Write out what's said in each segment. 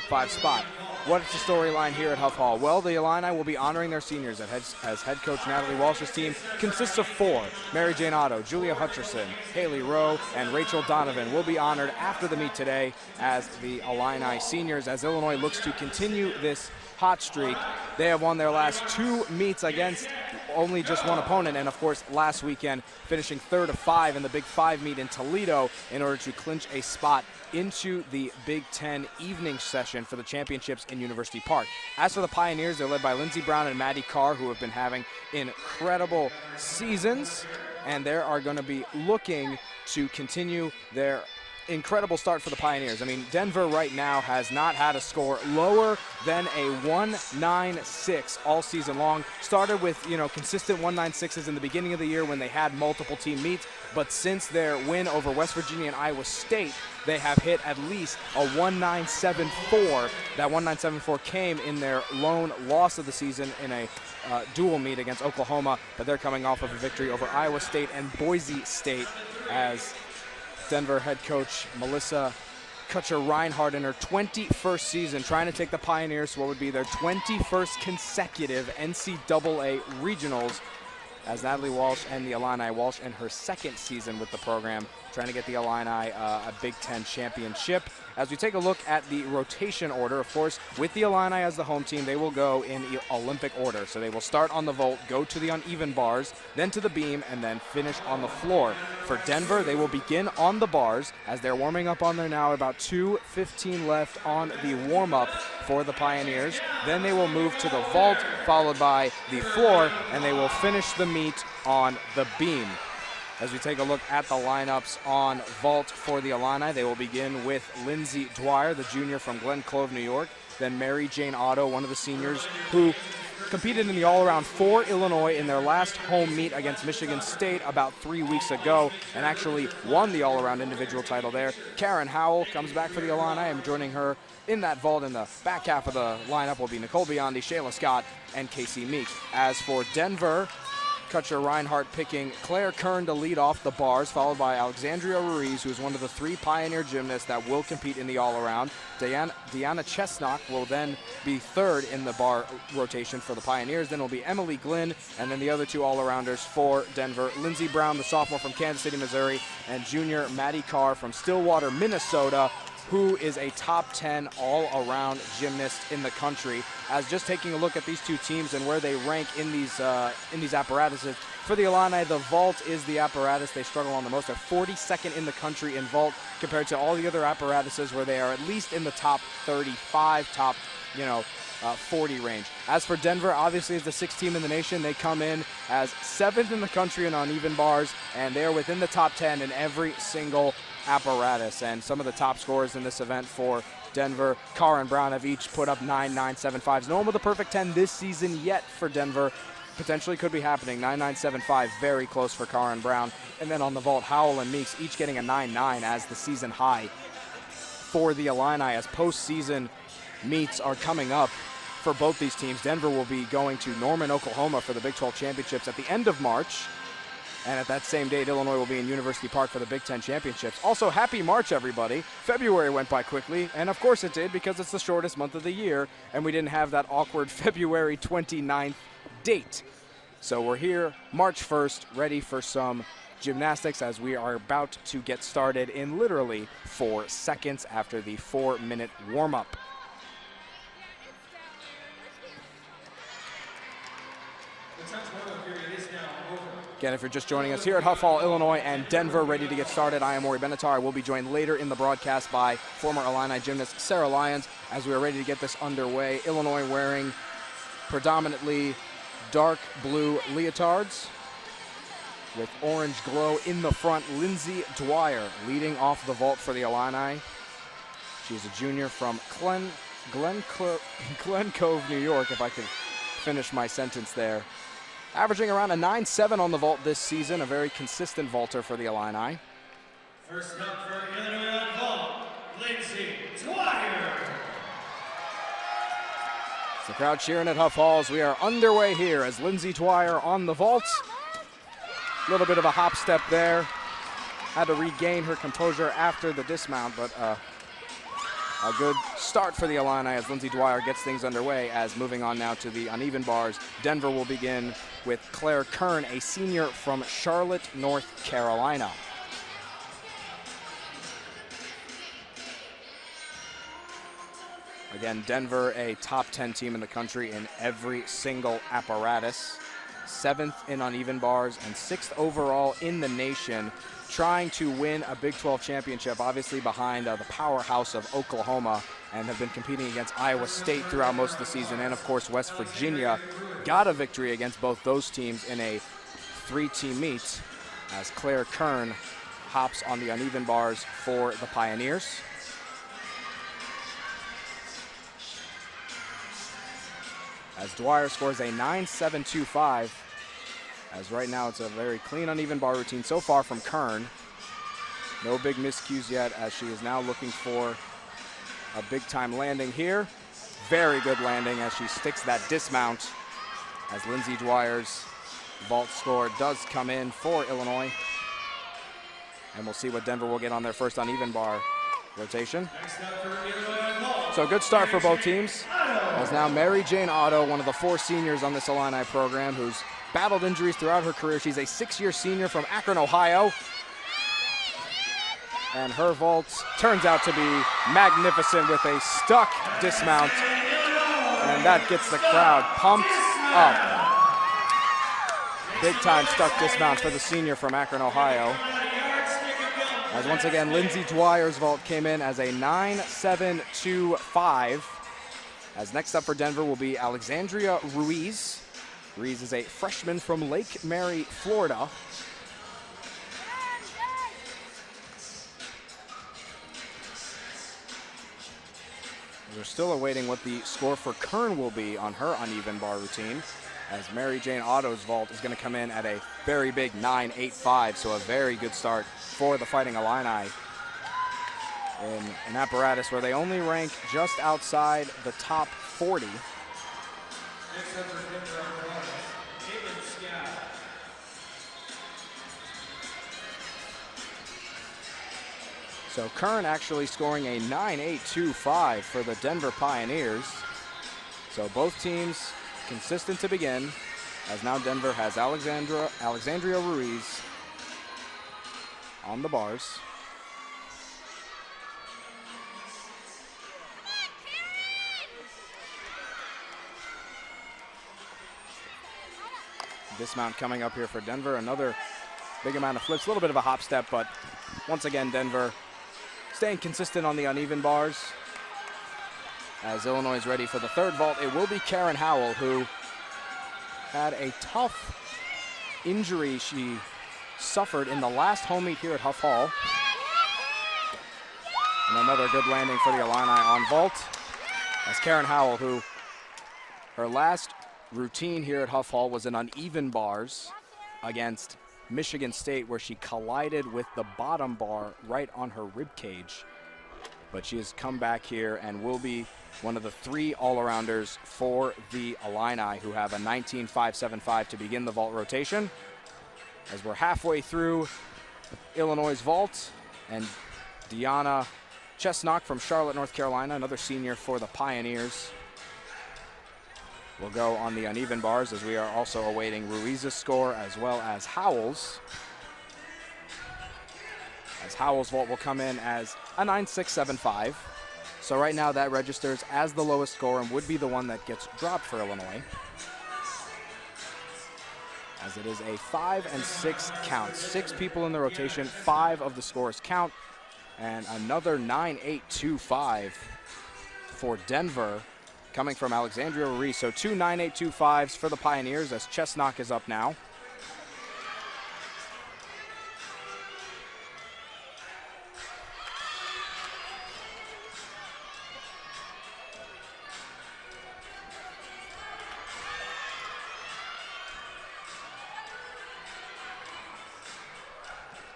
top 5 spot. What's the storyline here at Huff Hall? Well, the Illini will be honoring their seniors as head coach Natalie Walsh's team consists of 4. Mary Jane Otto, Julia Hutcherson, Haley Rowe, and Rachel Donovan will be honored after the meet today as the Illini seniors, as Illinois looks to continue this hot streak. They have won their last 2 meets against only just one opponent, and of course last weekend finishing 3rd of 5 in the Big 5 meet in Toledo in order to clinch a spot into the Big 10 evening session for the championships in University Park. As for the Pioneers, they're led by Lindsey Brown and Maddie Carr, who have been having incredible seasons, and they are going to be looking to continue their incredible start for the Pioneers. I mean, Denver right now has not had a score lower than a 196 all season long. Started with, consistent 196s in the beginning of the year when they had multiple team meets, but since their win over West Virginia and Iowa State, they have hit at least a 1974. That 1974 came in their lone loss of the season in a dual meet against Oklahoma, but they're coming off of a victory over Iowa State and Boise State as Denver head coach Melissa Kutcher-Reinhardt in her 21st season trying to take the Pioneers to what would be their 21st consecutive NCAA regionals, as Natalie Walsh and the Illini, Walsh in her 2nd season with the program, trying to get the Illini a Big 10 championship. As we take a look at the rotation order, of course, with the Illini as the home team, they will go in Olympic order. So they will start on the vault, go to the uneven bars, then to the beam, and then finish on the floor. For Denver, they will begin on the bars as they're warming up on there now, about 2:15 left on the warm-up for the Pioneers. Then they will move to the vault, followed by the floor, and they will finish the meet on the beam. As we take a look at the lineups on vault for the Illini, they will begin with Lindsey Dwyer, the junior from Glen Clove, New York. Then Mary Jane Otto, one of the seniors who competed in the all-around for Illinois in their last home meet against Michigan State about 3 weeks ago and actually won the all-around individual title there. Karen Howell comes back for the Illini, and joining her in that vault in the back half of the lineup will be Nicole Biondi, Shayla Scott, and Casey Meeks. As for Denver, Kutcher-Reinhardt picking Claire Kern to lead off the bars, followed by Alexandria Ruiz, who is one of the 3 Pioneer gymnasts that will compete in the all-around. Deanna Chesnock will then be 3rd in the bar rotation for the Pioneers. Then will be Emily Glynn, and then the other 2 all-arounders for Denver, Lindsey Brown, the sophomore from Kansas City, Missouri, and junior Maddie Carr from Stillwater, Minnesota, who is a top 10 all-around gymnast in the country. As just taking a look at these 2 teams and where they rank in these apparatuses, for the Illini, the vault is the apparatus they struggle on the most. They're 42nd in the country in vault compared to all the other apparatuses where they are at least in the top 35, top 40 range. As for Denver, obviously as the 6th team in the nation, they come in as 7th in the country in uneven bars, and they're within the top 10 in every single apparatus. And some of the top scorers in this event for Denver, Carr and Brown, have each put up 9.975s. No one with a perfect 10 this season yet for Denver. Potentially could be happening. 9.975, very close for Carr and Brown. And then on the vault, Howell and Meeks each getting a 9.9 as the season high for the Illini. As postseason meets are coming up for both these teams, Denver will be going to Norman, Oklahoma for the Big 12 championships at the end of March. And at that same date, Illinois will be in University Park for the Big 10 championships. Also, happy March, everybody. February went by quickly, and of course it did because it's the shortest month of the year, and we didn't have that awkward February 29th date. So we're here March 1st, ready for some gymnastics as we are about to get started in literally 4 seconds after the 4-minute warm-up. Again, if you're just joining us here at Huff Hall, Illinois, and Denver ready to get started, I am Ori Benatar. I will be joined later in the broadcast by former Illini gymnast Sarah Lyons as we are ready to get this underway. Illinois wearing predominantly dark blue leotards with orange glow in the front. Lindsey Dwyer leading off the vault for the Illini. She's a junior from Glen Cove, New York, if I could finish my sentence there. Averaging around a 9.7 on the vault this season, a very consistent vaulter for the Illini. First up for Illinois on vault, Lindsey Dwyer. It's the crowd cheering at Huff Hall as we are underway here as Lindsey Dwyer on the vault. A little bit of a hop step there. Had to regain her composure after the dismount, but a good start for the Illini as Lindsay Dwyer gets things underway. As moving on now to the uneven bars, Denver will begin with Claire Kern, a senior from Charlotte, North Carolina. Again, Denver, a top 10 team in the country in every single apparatus. 7th in uneven bars and 6th overall in the nation, trying to win a Big 12 championship, obviously behind the powerhouse of Oklahoma, and have been competing against Iowa State throughout most of the season, and of course West Virginia got a victory against both those teams in a 3-team meet as Claire Kern hops on the uneven bars for the Pioneers. As Dwyer scores a 9.725, as right now it's a very clean uneven bar routine so far from Kern. No big miscues yet, as she is now looking for a big time landing here. Very good landing as she sticks that dismount, as Lindsay Dwyer's vault score does come in for Illinois. And we'll see what Denver will get on their first uneven bar rotation. So a good start for both teams. As now Mary Jane Otto, one of the 4 seniors on this Illini program who's battled injuries throughout her career. She's a 6-year senior from Akron, Ohio. And her vault turns out to be magnificent with a stuck dismount. And that gets the crowd pumped up. Big time stuck dismount for the senior from Akron, Ohio. As once again, Lindsay Dwyer's vault came in as a 9.725. As next up for Denver will be Alexandria Ruiz. Ruiz is a freshman from Lake Mary, Florida. We're still awaiting what the score for Kern will be on her uneven bar routine, as Mary Jane Otto's vault is going to come in at a very big 9.85, so a very good start for the Fighting Illini in an apparatus where they only rank just outside the top 40. So Kern actually scoring a 9.825 for the Denver Pioneers. So both teams consistent to begin, as now Denver has Alexandria Ruiz on the bars. Dismount coming up here for Denver. Another big amount of flips, a little bit of a hop step, but once again, Denver staying consistent on the uneven bars. As Illinois is ready for the third vault, it will be Karen Howell, who had a tough injury she suffered in the last home meet here at Huff Hall. And another good landing for the Illini on vault. As Karen Howell, who her last routine here at Huff Hall was in uneven bars against Michigan State, where she collided with the bottom bar right on her rib cage. But she has come back here and will be one of the 3 all-arounders for the Illini, who have a 19.575 to begin the vault rotation. As we're halfway through Illinois' vault, and Deanna Chesnock from Charlotte, North Carolina, another senior for the Pioneers, will go on the uneven bars, as we are also awaiting Ruiz's score as well as Howell's. As Howell's vault will come in as a 9.675. So right now that registers as the lowest score and would be the one that gets dropped for Illinois, as it is a 5 and 6 count. 6 people in the rotation, 5 of the scores count, and another 9.825 for Denver coming from Alexandria Ruiz. So 2 9.825s for the Pioneers, as Chesnock is up now.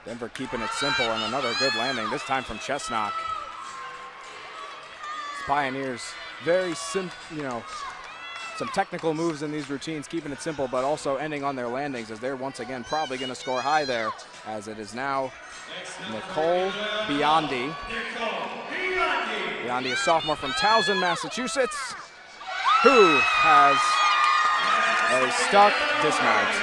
Denver keeping it simple, and another good landing, this time from Chesnock. Pioneers, very simple, some technical moves in these routines, keeping it simple, but also ending on their landings, as they're once again probably going to score high there, as it is now Nicole Biondi Biondi, a sophomore from Towson, Massachusetts, who has a stuck dismount.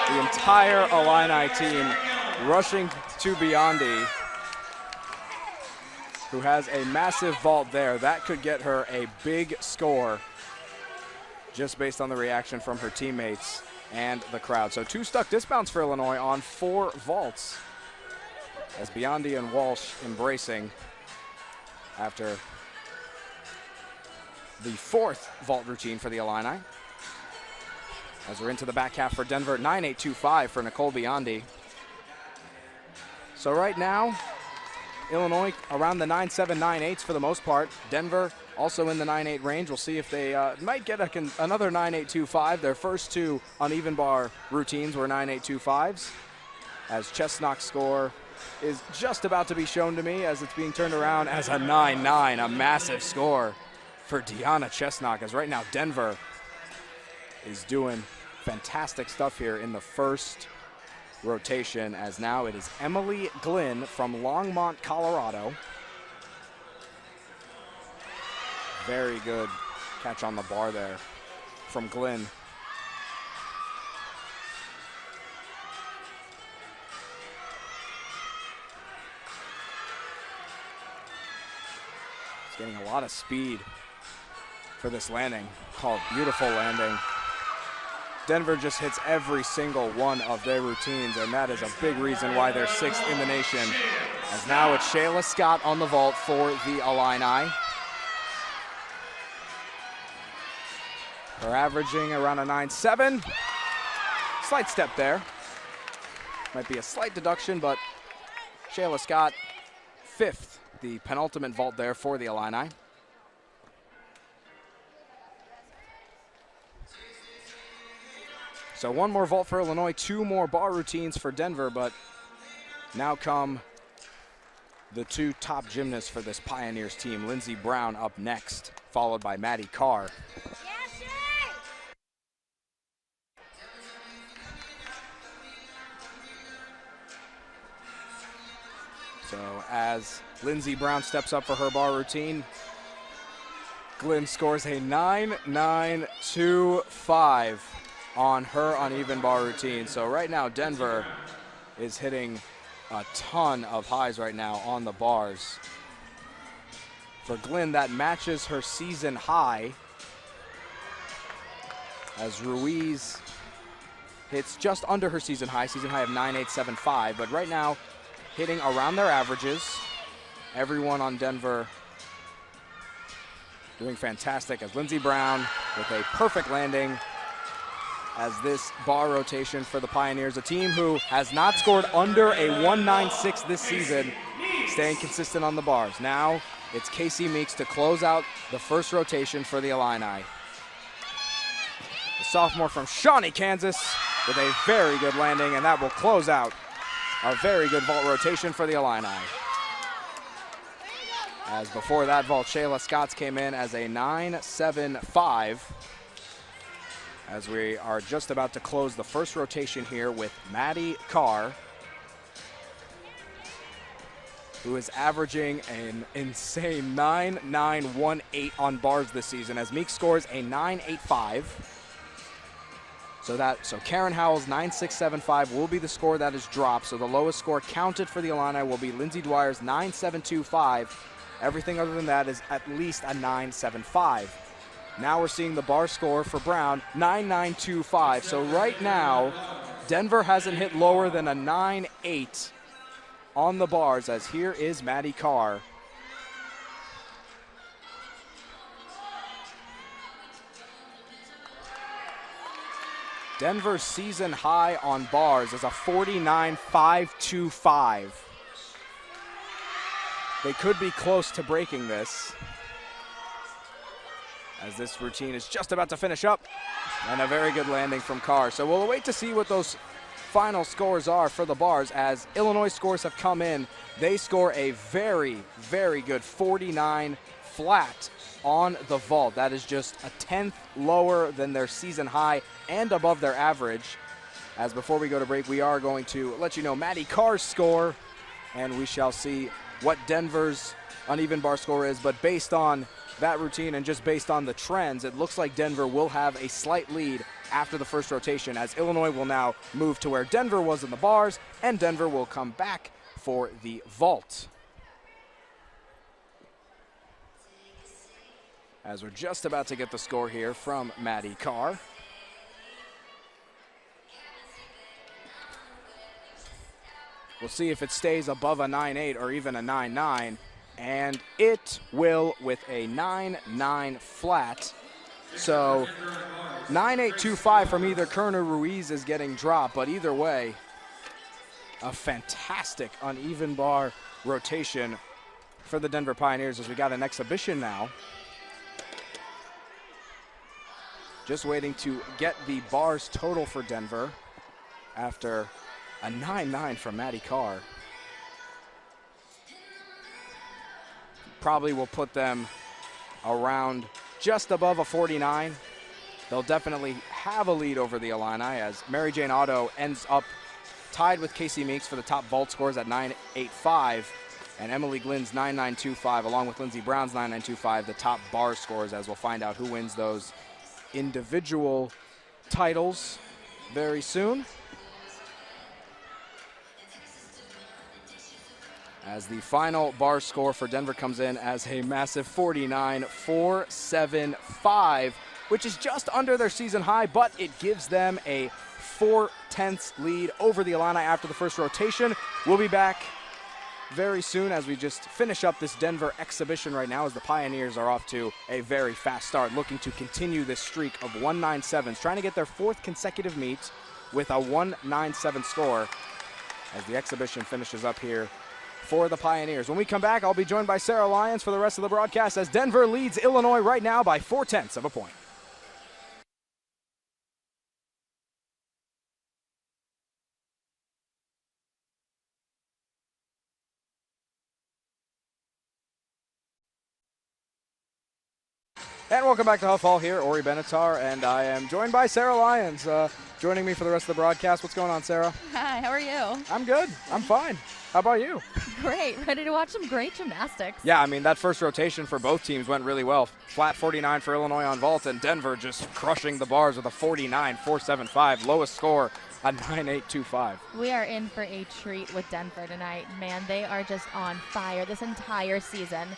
The entire Illini team rushing to Biondi, who has a massive vault there. That could get her a big score just based on the reaction from her teammates and the crowd. So 2 stuck dismounts for Illinois on 4 vaults, as Biondi and Walsh embracing after the 4th vault routine for the Illini. As we're into the back half for Denver, 9.825 for Nicole Biondi. So right now, Illinois around the 9.7, 9.8s for the most part. Denver also in the 9.8 range. We'll see if they might get another 9.825. Their first 2 uneven bar routines were 9.825s. As Chesnock's score is just about to be shown to me as it's being turned around as a 9.9, a massive score for Deanna Chesnock, as right now Denver is doing fantastic stuff here in the first rotation, as now it is Emily Glynn from Longmont, Colorado. Very good catch on the bar there from Glynn. It's getting a lot of speed for this landing. Called beautiful landing. Denver just hits every single one of their routines, and that is a big reason why they're 6th in the nation. As now it's Shayla Scott on the vault for the Illini. They're averaging around a 9.7. Slight step there. Might be a slight deduction, but Shayla Scott, 5th, the penultimate vault there for the Illini. So 1 more vault for Illinois, 2 more bar routines for Denver, but now come the 2 top gymnasts for this Pioneers team. Lindsey Brown up next, followed by Maddie Carr. So as Lindsey Brown steps up for her bar routine, Glynn scores a 9.925 on her uneven bar routine. So right now Denver is hitting a ton of highs right now on the bars. For Glynn, that matches her season high, as Ruiz hits just under her season high of 9.875, but right now hitting around their averages. Everyone on Denver doing fantastic, as Lindsey Brown with a perfect landing as this bar rotation for the Pioneers, a team who has not scored under a 196 this season, staying consistent on the bars. Now it's Casey Meeks to close out the first rotation for the Illini. The sophomore from Shawnee, Kansas, with a very good landing, and that will close out a very good vault rotation for the Illini. As before that vault, Shayla Scotts came in as a 9.75. As we are just about to close the first rotation here with Maddie Carr, who is averaging an insane 9.918 on bars this season, as Meek scores a 9.85. So Karen Howell's 9.675 will be the score that is dropped. So the lowest score counted for the Illini will be Lindsay Dwyer's 9.725. Everything other than that is at least a 9.75. Now we're seeing the bar score for Brown, 9.925. So right now, Denver hasn't hit lower than a 9.8 on the bars, as here is Maddie Carr. Denver's season high on bars is a 49.525. They could be close to breaking this, as this routine is just about to finish up, and a very good landing from Carr. So we'll wait to see what those final scores are for the bars, as Illinois scores have come in. They score a very, very good 49 flat on the vault. That is just a 10th lower than their season high and above their average. As before we go to break, we are going to let you know Maddie Carr's score and we shall see what Denver's uneven bar score is. But based on that routine and just based on the trends, it looks like Denver will have a slight lead after the first rotation, as Illinois will now move to where Denver was in the bars, and Denver will come back for the vault. As we're just about to get the score here from Maddie Carr. We'll see if it stays above a 9-8 or even a 9-9, and it will with a 9-9 flat. So 9-8-2-5 from either Kern or Ruiz is getting dropped, but either way, a fantastic uneven bar rotation for the Denver Pioneers as we got an exhibition now. Just waiting to get the bars total for Denver after a 9-9 from Maddie Carr. Probably will put them around just above a 49. They'll definitely have a lead over the Illini as Mary Jane Otto ends up tied with Casey Meeks for the top vault scores at 9.85, and Emily Glenn's 9.925 along with Lindsey Brown's 9.925 the top bar scores, as we'll find out who wins those individual titles very soon. As the final bar score for Denver comes in as a massive 49.475, which is just under their season high, but it gives them a 4/10 lead over the Illini after the first rotation. We'll be back very soon as we just finish up this Denver exhibition right now, as the Pioneers are off to a very fast start, looking to continue this streak of 197s, trying to get their fourth consecutive meet with a 197 score as the exhibition finishes up here for the Pioneers. When we come back, I'll be joined by Sarah Lyons for the rest of the broadcast as Denver leads Illinois right now by 0.4 of a point. And welcome back to Huff Hall here, Ori Benatar, and I am joined by Sarah Lyons, joining me for the rest of the broadcast. What's going on, Sarah? Hi, how are you? I'm good. I'm fine. How about you? Great. Ready to watch some great gymnastics. Yeah, I mean, that first rotation for both teams went really well. Flat 49 for Illinois on vault, and Denver just crushing the bars with a 49.475, lowest score, a 9.825. We are in for a treat with Denver tonight. Man, they are just on fire this entire season.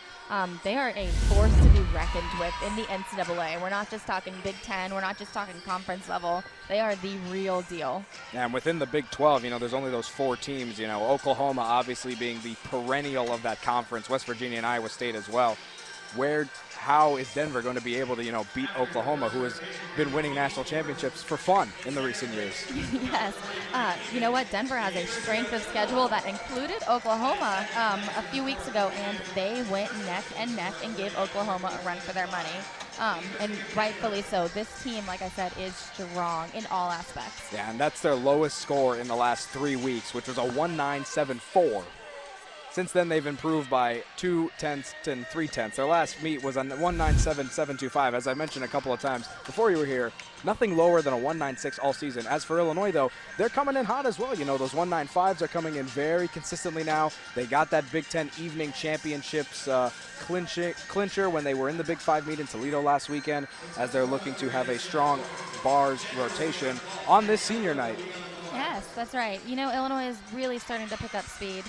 They are a force to be reckoned with in the NCAA. We're not just talking Big Ten. We're not just talking conference level. They are the real deal. And within the Big 12, there's only those 4 teams. Oklahoma obviously being the perennial of that conference, West Virginia and Iowa State as well. How is Denver going to be able to, beat Oklahoma, who has been winning national championships for fun in the recent years? Yes. You know what? Denver has a strength of schedule that included Oklahoma a few weeks ago, and they went neck and neck and gave Oklahoma a run for their money. And rightfully so. This team, like I said, is strong in all aspects. Yeah, and that's their lowest score in the last 3 weeks, which was a 1.974. Since then, they've improved by 0.2 and 0.3. Their last meet was on 1.97725. As I mentioned a couple of times before you were here, nothing lower than a 1.96 all season. As for Illinois, though, they're coming in hot as well. Those 1.95s are coming in very consistently now. They got that Big Ten evening championships clincher when they were in the Big 5 meet in Toledo last weekend, as they're looking to have a strong bars rotation on this senior night. Yes, that's right. Illinois is really starting to pick up speed.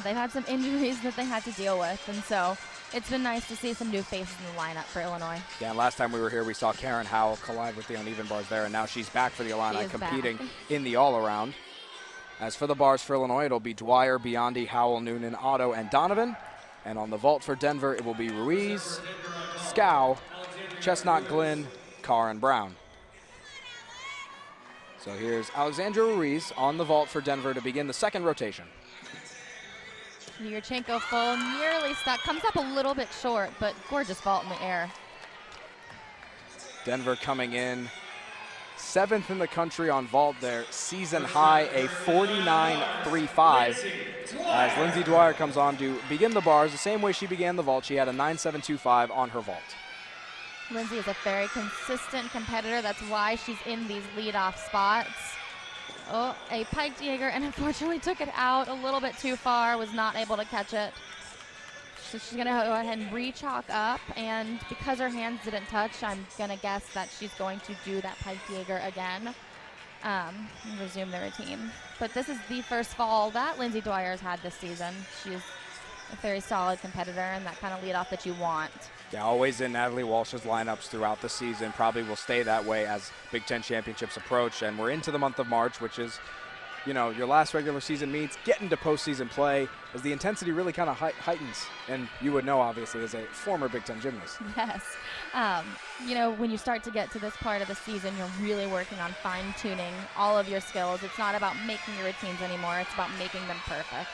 They've had some injuries that they had to deal with, and so it's been nice to see some new faces in the lineup for Illinois. Yeah, and last time we were here, we saw Karen Howell collide with the uneven bars there, and now she's back for the Illini, competing in the all-around. As for the bars for Illinois, it'll be Dwyer, Biondi, Howell, Noonan, Otto, and Donovan. And on the vault for Denver, it will be Ruiz, Scow, Chestnut, Glynn, Carr, and Brown. So here's Alexandra Ruiz on the vault for Denver to begin the second rotation. Yurchenko full, nearly stuck. Comes up a little bit short, but gorgeous vault in the air. Denver coming in 7th in the country on vault, their season high, a 49.35. As Lindsey Dwyer comes on to begin the bars the same way she began the vault. She had a 9.725 on her vault. Lindsey is a very consistent competitor. That's why she's in these leadoff spots. Oh, a piked Jaeger, and unfortunately took it out a little bit too far, was not able to catch it. So she's going to go ahead and re-chalk up, and because her hands didn't touch, I'm going to guess that she's going to do that piked Jaeger again and resume the routine. But this is the first fall that Lindsay Dwyer has had this season. She's a very solid competitor, and that kind of lead-off that you want. Yeah, always in Natalie Walsh's lineups throughout the season. Probably will stay that way as Big Ten championships approach. And we're into the month of March, which is, you know, your last regular season meets, get into postseason play as the intensity really kind of heightens. And you would know, obviously, as a former Big Ten gymnast. Yes. You know, when you start to get to this part of the season, you're really working on fine-tuning all of your skills. It's not about making your routines anymore. It's about making them perfect.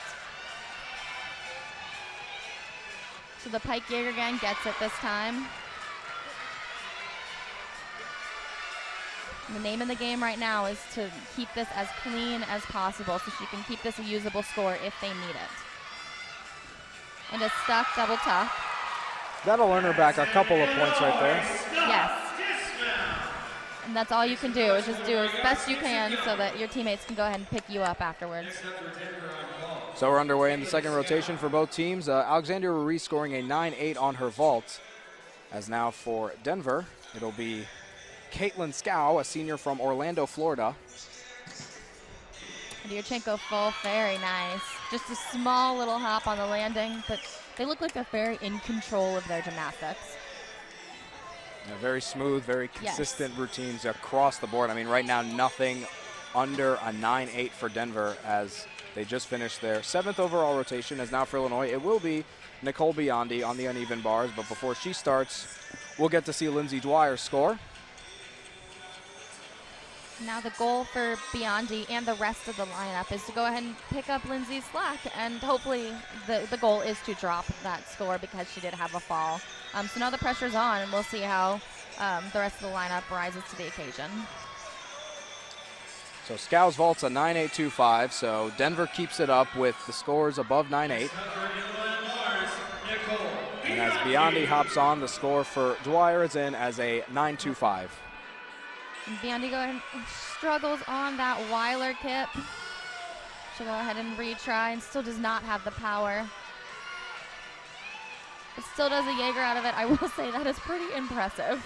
So the pike Jaeger again gets it this time. The name of the game right now is to keep this as clean as possible so she can keep this a usable score if they need it. And a stuck double tuck. That'll earn her back a couple of points right there. Yes. And that's all you can do is just do as best you can so that your teammates can go ahead and pick you up afterwards. So we're underway in the second rotation for both teams. Alexandria Ruiz scoring a 9-8 on her vault. As now for Denver, it'll be Caitlin Scow, a senior from Orlando, Florida. Dyachenko full, very nice. Just a small little hop on the landing, but they look like they're very in control of their gymnastics. Yeah, very smooth, very consistent routines across the board. I mean, right now, nothing under a 9-8 for Denver as they just finished their 7th overall rotation. As now for Illinois, it will be Nicole Biondi on the uneven bars, but before she starts, we'll get to see Lindsay Dwyer score. Now the goal for Biondi and the rest of the lineup is to go ahead and pick up Lindsay's slack, and hopefully the goal is to drop that score because she did have a fall. So now the pressure's on, and we'll see how the rest of the lineup rises to the occasion. So Scow's vault's a 9.825, so Denver keeps it up with the scores above 9.8. And as Biondi hops on, the score for Dwyer is in as a 9.25. And Biondi go ahead and struggles on that Weiler kip. She'll go ahead and retry and still does not have the power. But still does a Jaeger out of it. I will say that is pretty impressive.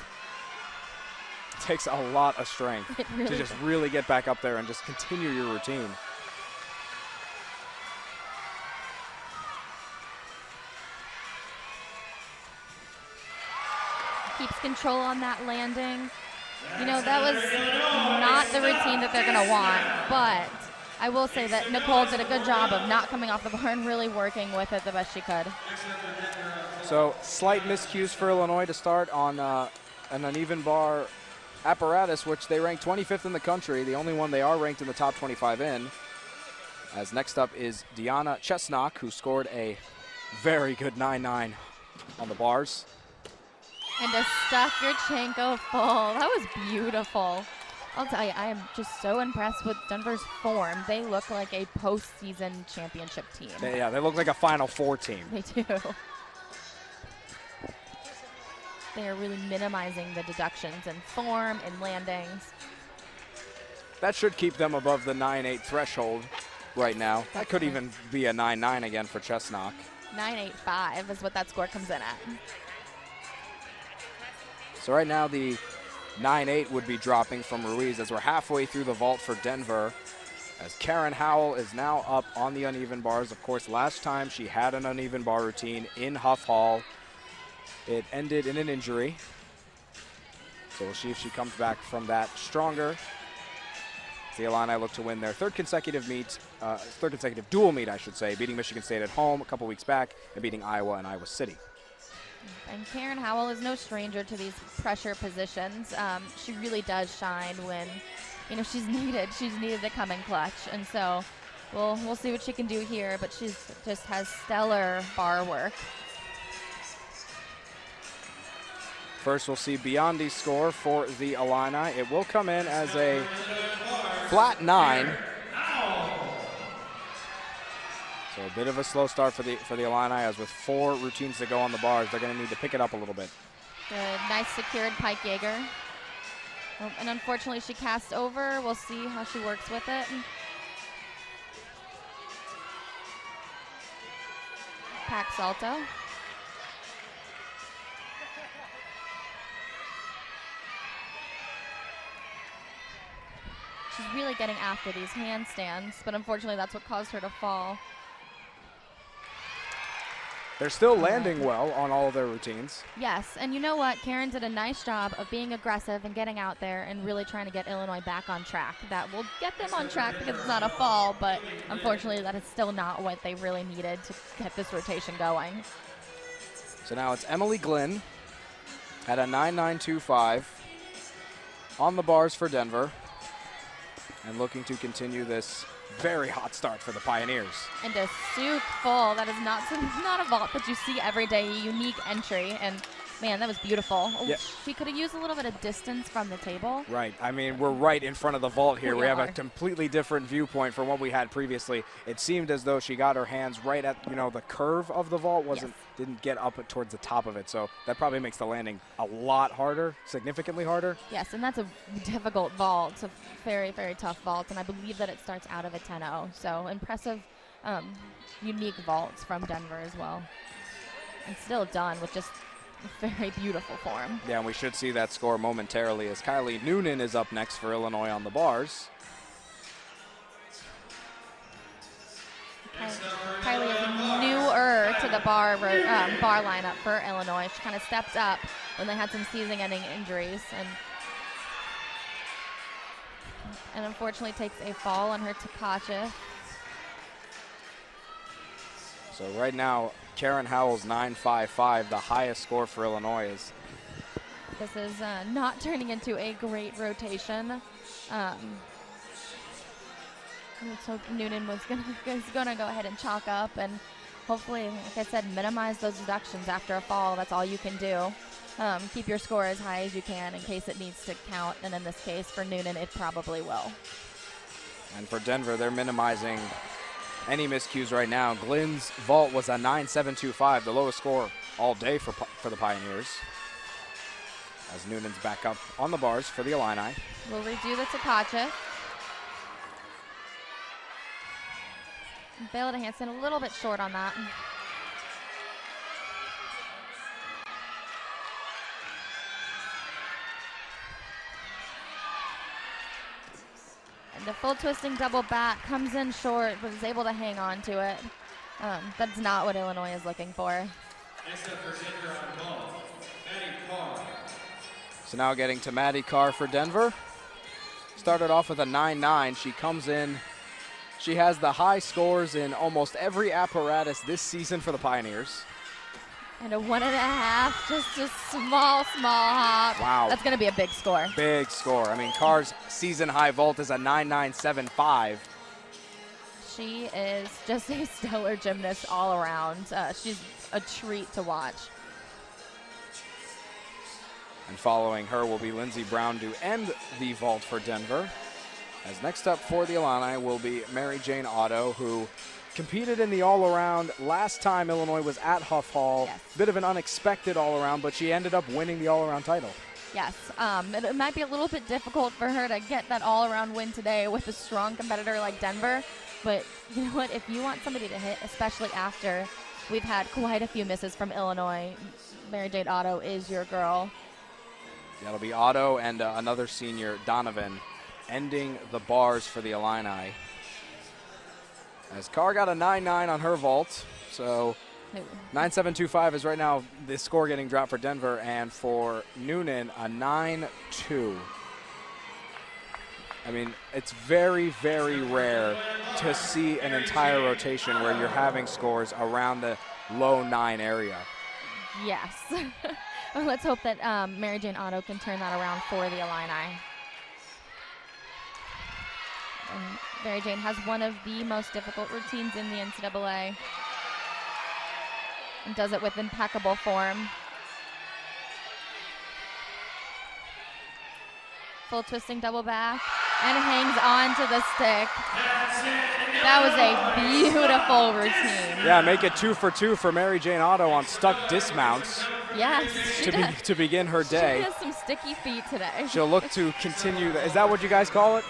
It takes a lot of strength to just really get back up there and just continue your routine. Keeps control on that landing. You know, that was not the routine that they're going to want, but I will say that Nicole did a good job of not coming off the bar and really working with it the best she could. So slight miscues for Illinois to start on an uneven bar apparatus, which they ranked 25th in the country, the only one they are ranked in the top 25 in. As next up is Deanna Chesnock, who scored a very good 9-9 on the bars. And a stuck Dyachenko full. That was beautiful. I'll tell you, I am just so impressed with Denver's form. They look like a postseason championship team. Yeah, they look like a Final Four team. They do. They are really minimizing the deductions in form and landings. That should keep them above the 9-8 threshold right now. That could even be a 9-9 again for Chesnock. 9.85 is what that score comes in at. So right now the 9-8 would be dropping from Ruiz as we're halfway through the vault for Denver. As Karen Howell is now up on the uneven bars. Of course, last time she had an uneven bar routine in Huff Hall, it ended in an injury. So we'll see if she comes back from that stronger. The Illini look to win their third consecutive dual meet, I should say, beating Michigan State at home a couple weeks back and beating Iowa and Iowa City. And Karen Howell is no stranger to these pressure positions. She really does shine when, you know, she's needed. She's needed to come in clutch, and so we'll see what she can do here. But she's just has stellar bar work. First, we'll see Biondi score for the Illini. It will come in as a flat 9. So a bit of a slow start for the Illini, as with 4 routines to go on the bars, they're going to need to pick it up a little bit. Good, nice secured pike Jaeger. Oh, and unfortunately, she cast over. We'll see how she works with it. Pack salto. She's really getting after these handstands, but unfortunately that's what caused her to fall. They're still landing well on all of their routines. Yes, and you know what? Karen did a nice job of being aggressive and getting out there and really trying to get Illinois back on track. That will get them on track because it's not a fall, but unfortunately that is still not what they really needed to get this rotation going. So now it's Emily Glynn at a 9.925 on the bars for Denver and looking to continue this very hot start for the Pioneers. And a Suk full. That is not a vault that you see every day. A unique entry. And man, that was beautiful. Yeah. She could have used a little bit of distance from the table. Right. I mean, we're right in front of the vault here. We We have a are. completely different viewpoint from what we had previously. It seemed as though she got her hands right at, the curve of the vault. Didn't get up towards the top of it. So that probably makes the landing a lot harder, significantly harder. Yes, and that's a difficult vault. It's a very, very tough vault. And I believe that it starts out of a 10-0. So impressive, unique vaults from Denver as well. And still done with just a very beautiful form. Yeah, and we should see that score momentarily as Kylie Noonan is up next for Illinois on the bars. Kylie is newer to the bar lineup for Illinois. She kind of stepped up when they had some season-ending injuries, and unfortunately takes a fall on her Tkachev. So right now, Karen Howell's 9.55, the highest score for Illinois is. This is not turning into a great rotation. So Noonan was gonna go ahead and chalk up and hopefully, like I said, minimize those deductions after a fall. That's all you can do. Keep your score as high as you can in case it needs to count, and in this case for Noonan it probably will. And for Denver, they're minimizing any miscues right now. Glynn's vault was a 9.725, the lowest score all day for the Pioneers. As Noonan's back up on the bars for the Illini. We'll redo the Tkachev. Bailed a handstand a little bit short on that. And the full twisting double back comes in short, but is able to hang on to it. That's not what Illinois is looking for. Next up for Denver on ball, Maddie Carr. So now getting to Maddie Carr for Denver. Started off with a 9.9. She comes in. She has the high scores in almost every apparatus this season for the Pioneers. And a 1.5, just a small hop. Wow. That's going to be a big score. Big score. I mean, Carr's season high vault is a 9.975. She is just a stellar gymnast all around. She's a treat to watch. And following her will be Lindsey Brown to end the vault for Denver. As next up for the Illini will be Mary Jane Otto, who competed in the all-around last time Illinois was at Huff Hall. Yes. Bit of an unexpected all-around, but she ended up winning the all-around title. Yes, it might be a little bit difficult for her to get that all-around win today with a strong competitor like Denver. But you know what? If you want somebody to hit, especially after we've had quite a few misses from Illinois, Mary Jane Otto is your girl. That'll be Otto and another senior, Donovan, ending the bars for the Illini. As Carr got a 9.9 on her vault, so 9.725 is right now the score getting dropped for Denver, and for Noonan, a 9.2. I mean, it's very, very rare to see an entire rotation where you're having scores around the low 9 area. Yes. Well, let's hope that Mary Jane Otto can turn that around for the Illini. And Mary Jane has one of the most difficult routines in the NCAA and does it with impeccable form. Full twisting double back and hangs on to the stick. That was a beautiful routine. Yeah, make it 2 for 2 for Mary Jane Otto on stuck dismounts. Yes, she does. to begin her day. She has some sticky feet today. She'll look to continue. Is that what you guys call it?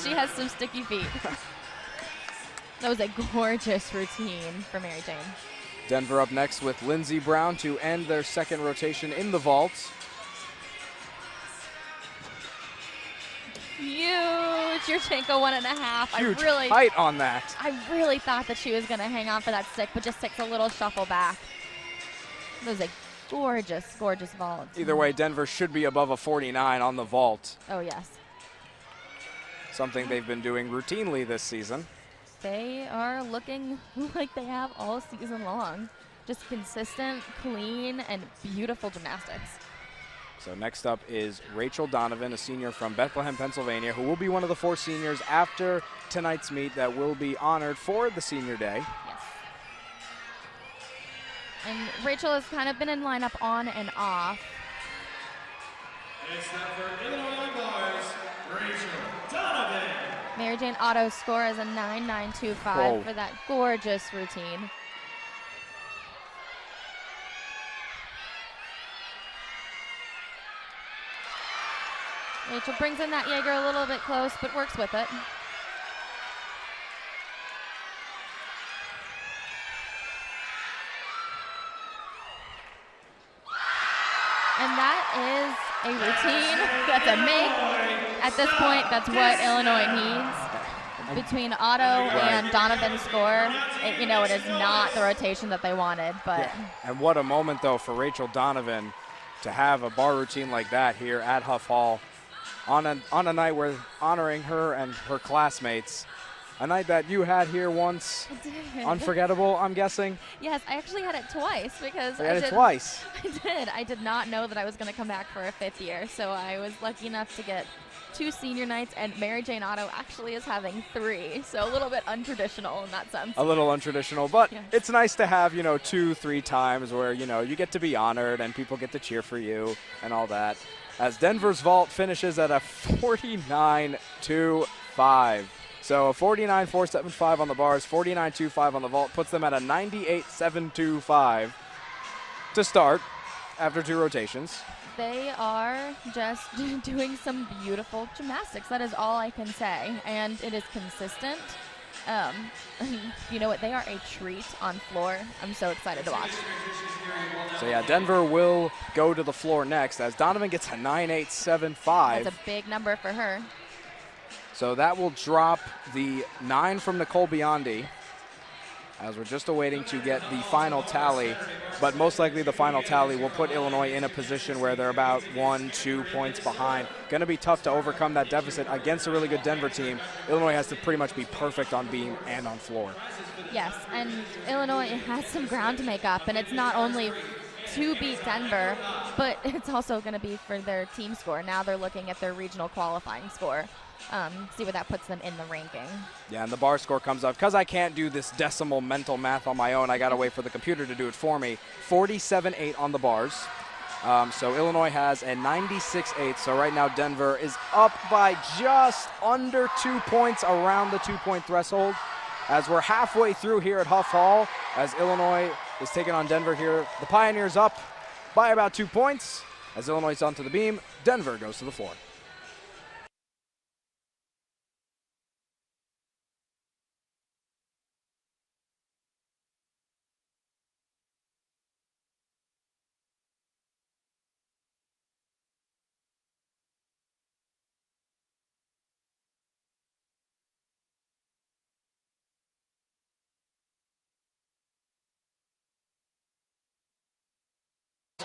She has some sticky feet. That was a gorgeous routine for Mary Jane. Denver up next with Lindsey Brown to end their second rotation in the vault. Huge Yurchenko 1.5. Huge height on that. I really thought that she was going to hang on for that stick, but just takes a little shuffle back. That was a gorgeous, gorgeous vault. Either way, Denver should be above a 49 on the vault. Oh, yes. Something they've been doing routinely this season. They are looking like they have all season long. Just consistent, clean, and beautiful gymnastics. So next up is Rachel Donovan, a senior from Bethlehem, Pennsylvania, who will be one of the 4 seniors after tonight's meet that will be honored for the senior day. Yes. And Rachel has kind of been in lineup on and off. Next up for Illinois bars, Rachel Donovan. Mary Jane Otto's score is a 9.925 Whoa. for that gorgeous routine. Rachel brings in that Jaeger a little bit close, but works with it. And that is a routine. That's a make. At this point, that's what Illinois needs. Between Otto and Donovan's score, it is not the rotation that they wanted. But Yeah. And what a moment, though, for Rachel Donovan to have a bar routine like that here at Huff Hall on a night where honoring her and her classmates. A night that you had here once. I did. Unforgettable, I'm guessing. Yes, I actually had it twice because You had it twice. I did. I did not know that I was going to come back for a 5th year, so I was lucky enough to get 2 senior nights, and Mary Jane Otto actually is having 3, so a little bit untraditional in that sense. A little untraditional, but Yeah. it's nice to have, 2, 3 times where, you get to be honored and people get to cheer for you and all that. As Denver's vault finishes at a 49.25. So a 49.475 on the bars, 49.25 on the vault, puts them at a 98.725 to start after 2 rotations. They are just doing some beautiful gymnastics. That is all I can say, and it is consistent. You know what? They are a treat on floor. I'm so excited to watch. So yeah, Denver will go to the floor next as Donovan gets a 9.875. That's a big number for her. So that will drop the 9 from Nicole Biondi as we're just awaiting to get the final tally. But most likely the final tally will put Illinois in a position where they're about 1-2 points behind. Going to be tough to overcome that deficit against a really good Denver team. Illinois has to pretty much be perfect on beam and on floor. Yes, and Illinois has some ground to make up, and it's not only to beat Denver, but it's also going to be for their team score. Now they're looking at their regional qualifying score. See where that puts them in the ranking. Yeah, and the bar score comes up. Because I can't do this decimal mental math on my own, I got to wait for the computer to do it for me. 47.8 on the bars. So Illinois has a 96.8. So right now Denver is up by just under 2 points around the 2-point threshold. As we're halfway through here at Huff Hall, as Illinois is taking on Denver here. The Pioneers up by about 2 points. As Illinois is onto the beam, Denver goes to the floor.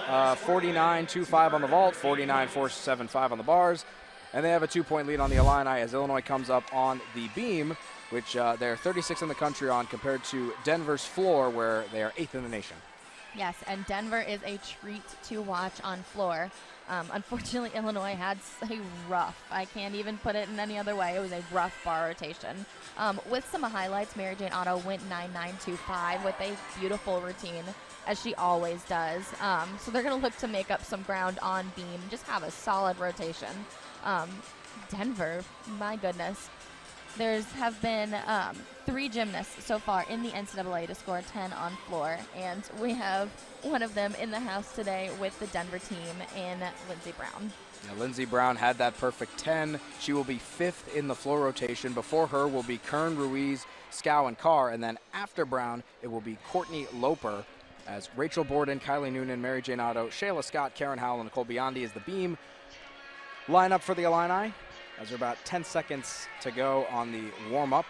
Uh, 49.25 on the vault, 49.475 on the bars, and they have a 2-point lead on the Illini as Illinois comes up on the beam, which they're 36th in the country on compared to Denver's floor where they are 8th in the nation. Yes, and Denver is a treat to watch on floor. Unfortunately, Illinois had a rough, I can't even put it in any other way, it was a rough bar rotation. With some highlights, Mary Jane Otto went 9.925 with a beautiful routine, as she always does. So they're going to look to make up some ground on beam, just have a solid rotation. Denver, my goodness. There's have been 3 gymnasts so far in the NCAA to score 10 on floor, and we have one of them in the house today with the Denver team in Lindsey Brown. Now, Lindsey Brown had that perfect 10. She will be 5th in the floor rotation. Before her will be Kern, Ruiz, Scow, and Carr, and then after Brown, it will be Courtney Loper, as Rachel Borden, Kylie Noonan, Mary Jane Otto, Shayla Scott, Karen Howell, and Nicole Biondi is the beam lineup for the Illini, as there are about 10 seconds to go on the warm-up.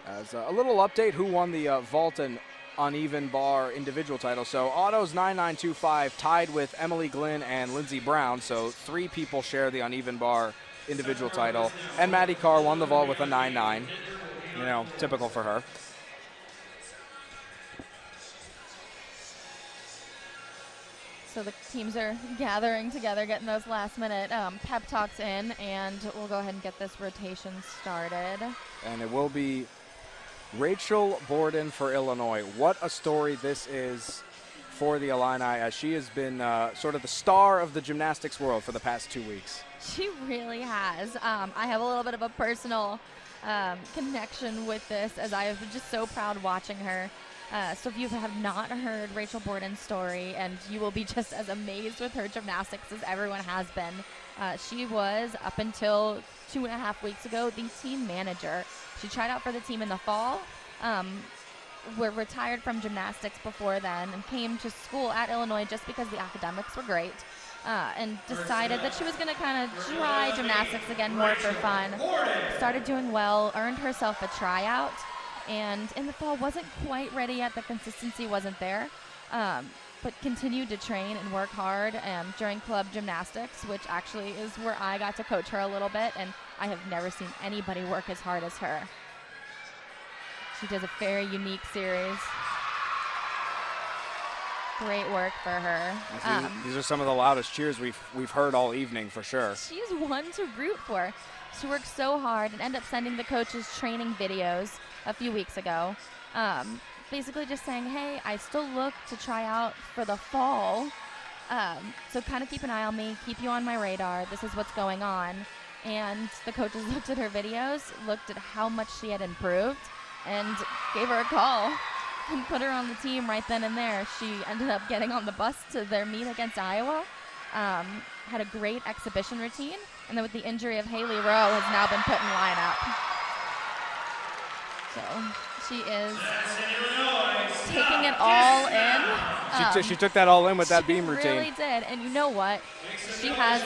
As a little update, who won the vault and uneven bar individual title. So Otto's 9.925 tied with Emily Glynn and Lindsey Brown, so 3 people share the uneven bar individual title. And Maddie Carr won the vault with a 9.9, you know, typical for her. So the teams are gathering together, getting those last-minute pep talks in, and we'll go ahead and get this rotation started. And it will be Rachel Borden for Illinois. What a story this is for the Illini, as she has been sort of the star of the gymnastics world for the past 2 weeks. She really has. I have a little bit of a personal connection with this, as I have been just so proud watching her. So if you have not heard Rachel Borden's story, and you will be just as amazed with her gymnastics as everyone has been. She was, up until 2.5 weeks ago, the team manager. She tried out for the team in the fall, were retired from gymnastics before then, and came to school at Illinois just because the academics were great, and decided that she was going to kind of try gymnastics again more for fun. Started doing well, earned herself a tryout, and in the fall wasn't quite ready yet. The consistency wasn't there, but continued to train and work hard during club gymnastics, which actually is where I got to coach her a little bit, and I have never seen anybody work as hard as her. She does a very unique series. Great work for her. These are some of the loudest cheers we've heard all evening, for sure. She's one to root for. She worked so hard and ended up sending the coaches training videos a few weeks ago, basically just saying, hey, I still look to try out for the fall, so kind of keep an eye on me, keep you on my radar, this is what's going on. And the coaches looked at her videos, looked at how much she had improved, and gave her a call and put her on the team right then and there. She ended up getting on the bus to their meet against Iowa, had a great exhibition routine, and then with the injury of Haley Rowe, has now been put in lineup. So she is taking it all in. She took that all in with that beam routine. She really did. And you know what? She has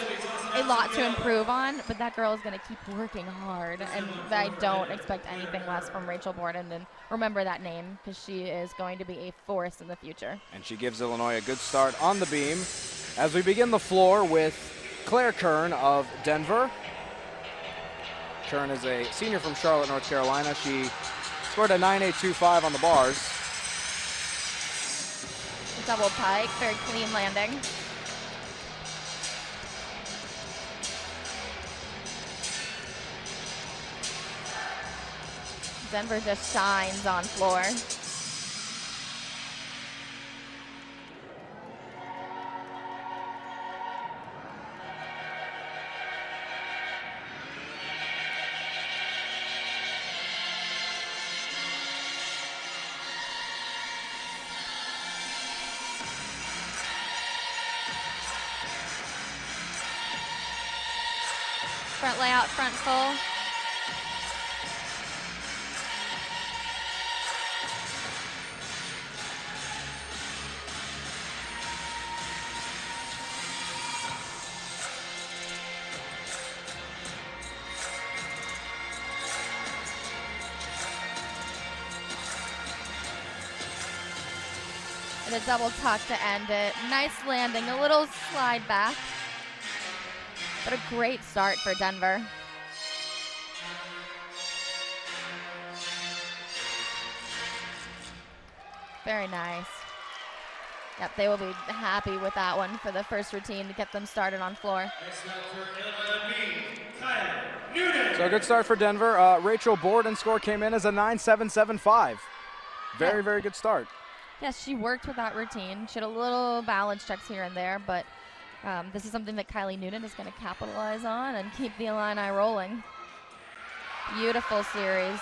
a lot to improve on, but that girl is going to keep working hard. And I don't expect anything less from Rachel Borden. And remember that name, because she is going to be a force in the future. And she gives Illinois a good start on the beam. As we begin the floor with Claire Kern of Denver. Kern is a senior from Charlotte, North Carolina. She scored a 9.825 on the bars. Double pike, very clean landing. Denver just shines on floor. Front layout, front full. And a double tuck to end it. Nice landing, a little slide back. But a great start for Denver. Very nice. Yep, they will be happy with that one for the first routine to get them started on floor. So a good start for Denver. Rachel Borden's score came in as a 9.775. Very, very good start. Yes, she worked with that routine. She had a little balance checks here and there, but this is something that Kylie Noonan is going to capitalize on and keep the Illini rolling. Beautiful series.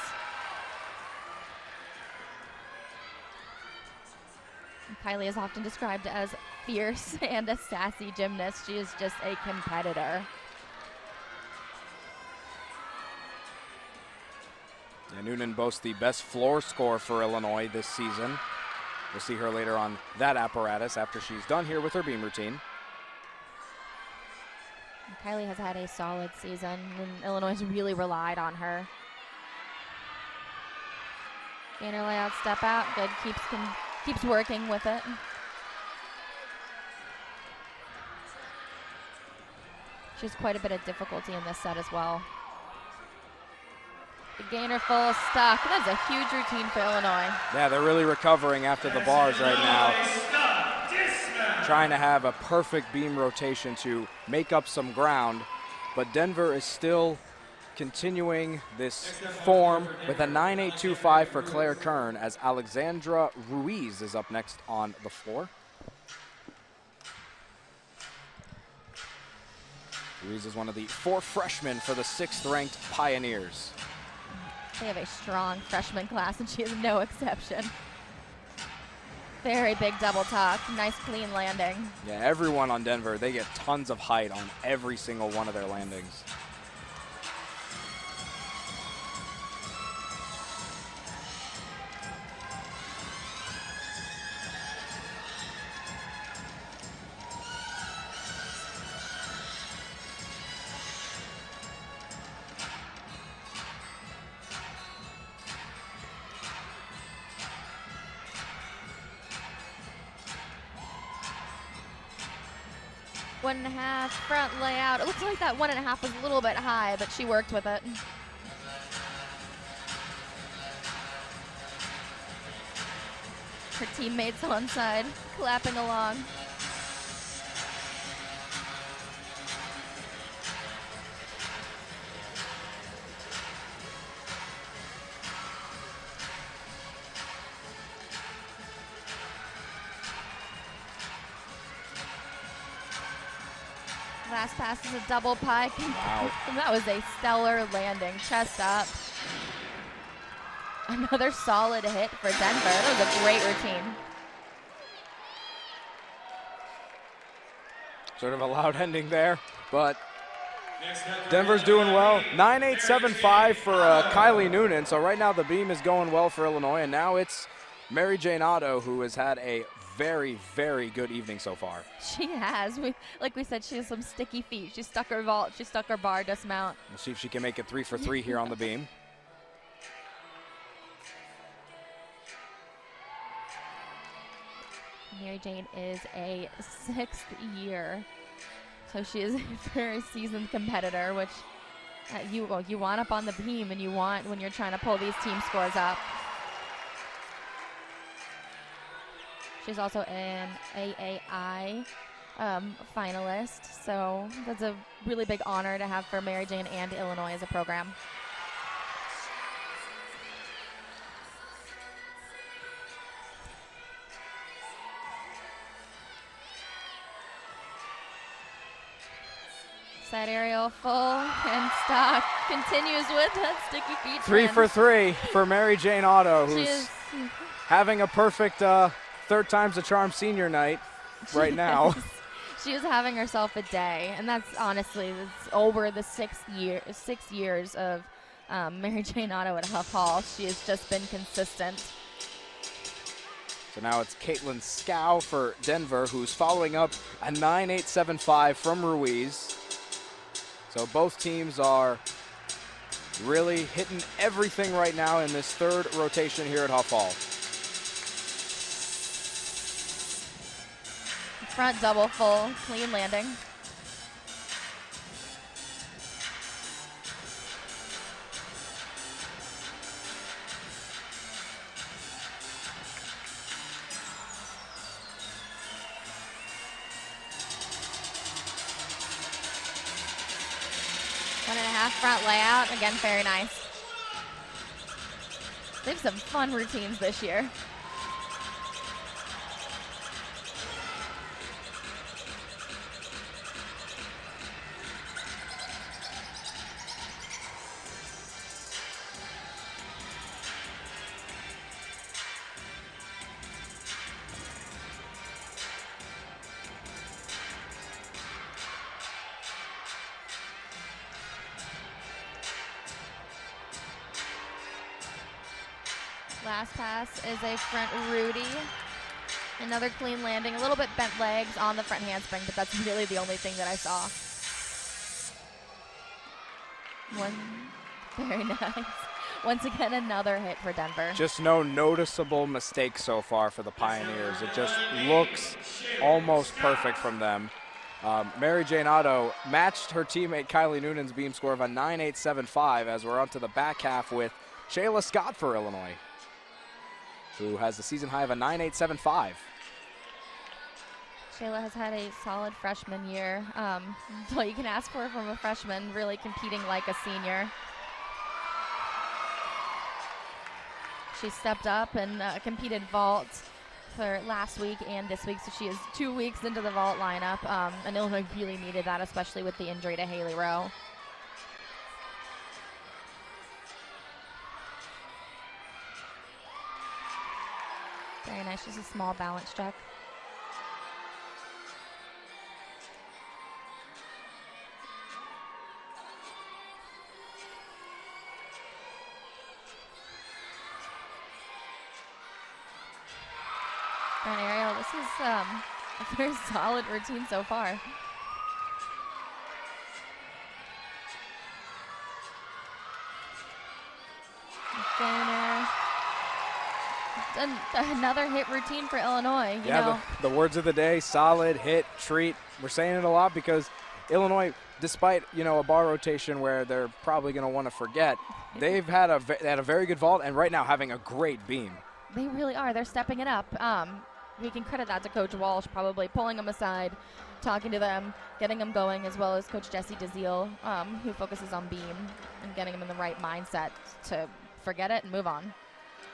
Kylie is often described as fierce and a sassy gymnast. She is just a competitor. Yeah, Noonan boasts the best floor score for Illinois this season. We'll see her later on that apparatus after she's done here with her beam routine. Kylie has had a solid season, and Illinois has really relied on her. Gainer layout, step out, good, keeps working with it. She has quite a bit of difficulty in this set as well. The gainer full stuck. That's a huge routine for Illinois. Yeah, they're really recovering after the bars right now. Trying to have a perfect beam rotation to make up some ground, but Denver is still continuing this form with a 9.825 for Claire Kern as Alexandra Ruiz is up next on the floor. Ruiz is one of the 4 freshmen for the 6th-ranked Pioneers. They have a strong freshman class, and she is no exception. Very big double tuck, nice clean landing. Yeah, everyone on Denver, they get tons of height on every single one of their landings. One and a half front layout. It looks like that 1.5 was a little bit high, but she worked with it. Her teammates on side clapping along. Last pass is a double pike. Wow. That was a stellar landing, chest up. Another solid hit for Denver. That was a great routine. Sort of a loud ending there, but Denver's doing well. 9.875 for Kylie Noonan. So right now the beam is going well for Illinois, and now it's Mary Jane Otto, who has had a very, very good evening so far. She has. Like we said, she has some sticky feet. She stuck her vault. She stuck her bar dismount. We'll see if she can make it 3 for 3 here on the beam. Mary Jane is a 6th year, so she is a very seasoned competitor, which you want up on the beam, and you want when you're trying to pull these team scores up. She's also an AAI finalist, so that's a really big honor to have for Mary Jane and Illinois as a program. Side aerial full and stock continues with that sticky feet. 3 for 3 for Mary Jane Otto, who's having a perfect 3rd time's a charm senior night right now. She is having herself a day, and that's honestly, it's over the 6 years of Mary Jane Otto at Huff Hall. She has just been consistent. So now it's Caitlin Scow for Denver, who's following up a 9.875 from Ruiz. So both teams are really hitting everything right now in this 3rd rotation here at Huff Hall. Front double full, clean landing. One and a half front layout, again, very nice. They have some fun routines this year. Last pass is a front Rudy. Another clean landing, a little bit bent legs on the front handspring, but that's really the only thing that I saw. Very nice. Once again, another hit for Denver. Just no noticeable mistakes so far for the Pioneers. It just looks almost perfect from them. Mary Jane Otto matched her teammate Kylie Noonan's beam score of a 9.875 as we're on to the back half with Shayla Scott for Illinois, who has the season high of a 9.875. Shayla has had a solid freshman year. What you can ask for from a freshman, really competing like a senior. She stepped up and competed vault for last week and this week, so she is 2 weeks into the vault lineup, and Illinois really needed that, especially with the injury to Haley Rowe. Very nice, just a small balance check. Front aerial, this is a very solid routine so far. Gainer. Another hit routine for Illinois. You know. The words of the day, solid, hit, treat. We're saying it a lot because Illinois, despite, a bar rotation where they're probably going to want to forget, they've had a very good vault and right now having a great beam. They really are. They're stepping it up. We can credit that to Coach Walsh, probably pulling them aside, talking to them, getting them going, as well as Coach Jesse DeZiel, who focuses on beam and getting them in the right mindset to forget it and move on.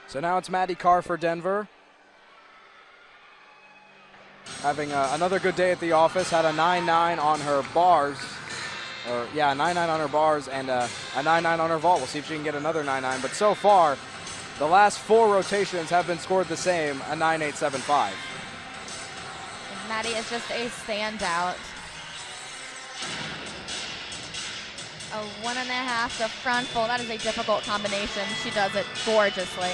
So now it's Maddie Carr for Denver. Having another good day at the office, had a 9.9 on her bars. A 9.9 on her bars and a 9.9 on her vault. We'll see if she can get another 9.9. But so far, the last 4 rotations have been scored the same, a 9.875. Maddie is just a standout. A 1.5 to front full. That is a difficult combination. She does it gorgeously.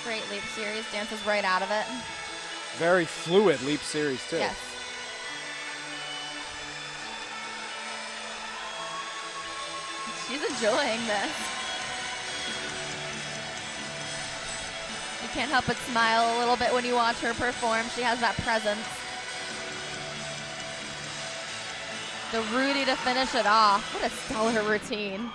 Great leap series, dances right out of it. Very fluid leap series too. Yes. She's enjoying this. You can't help but smile a little bit when you watch her perform. She has that presence. The Rudy to finish it off. What a stellar routine.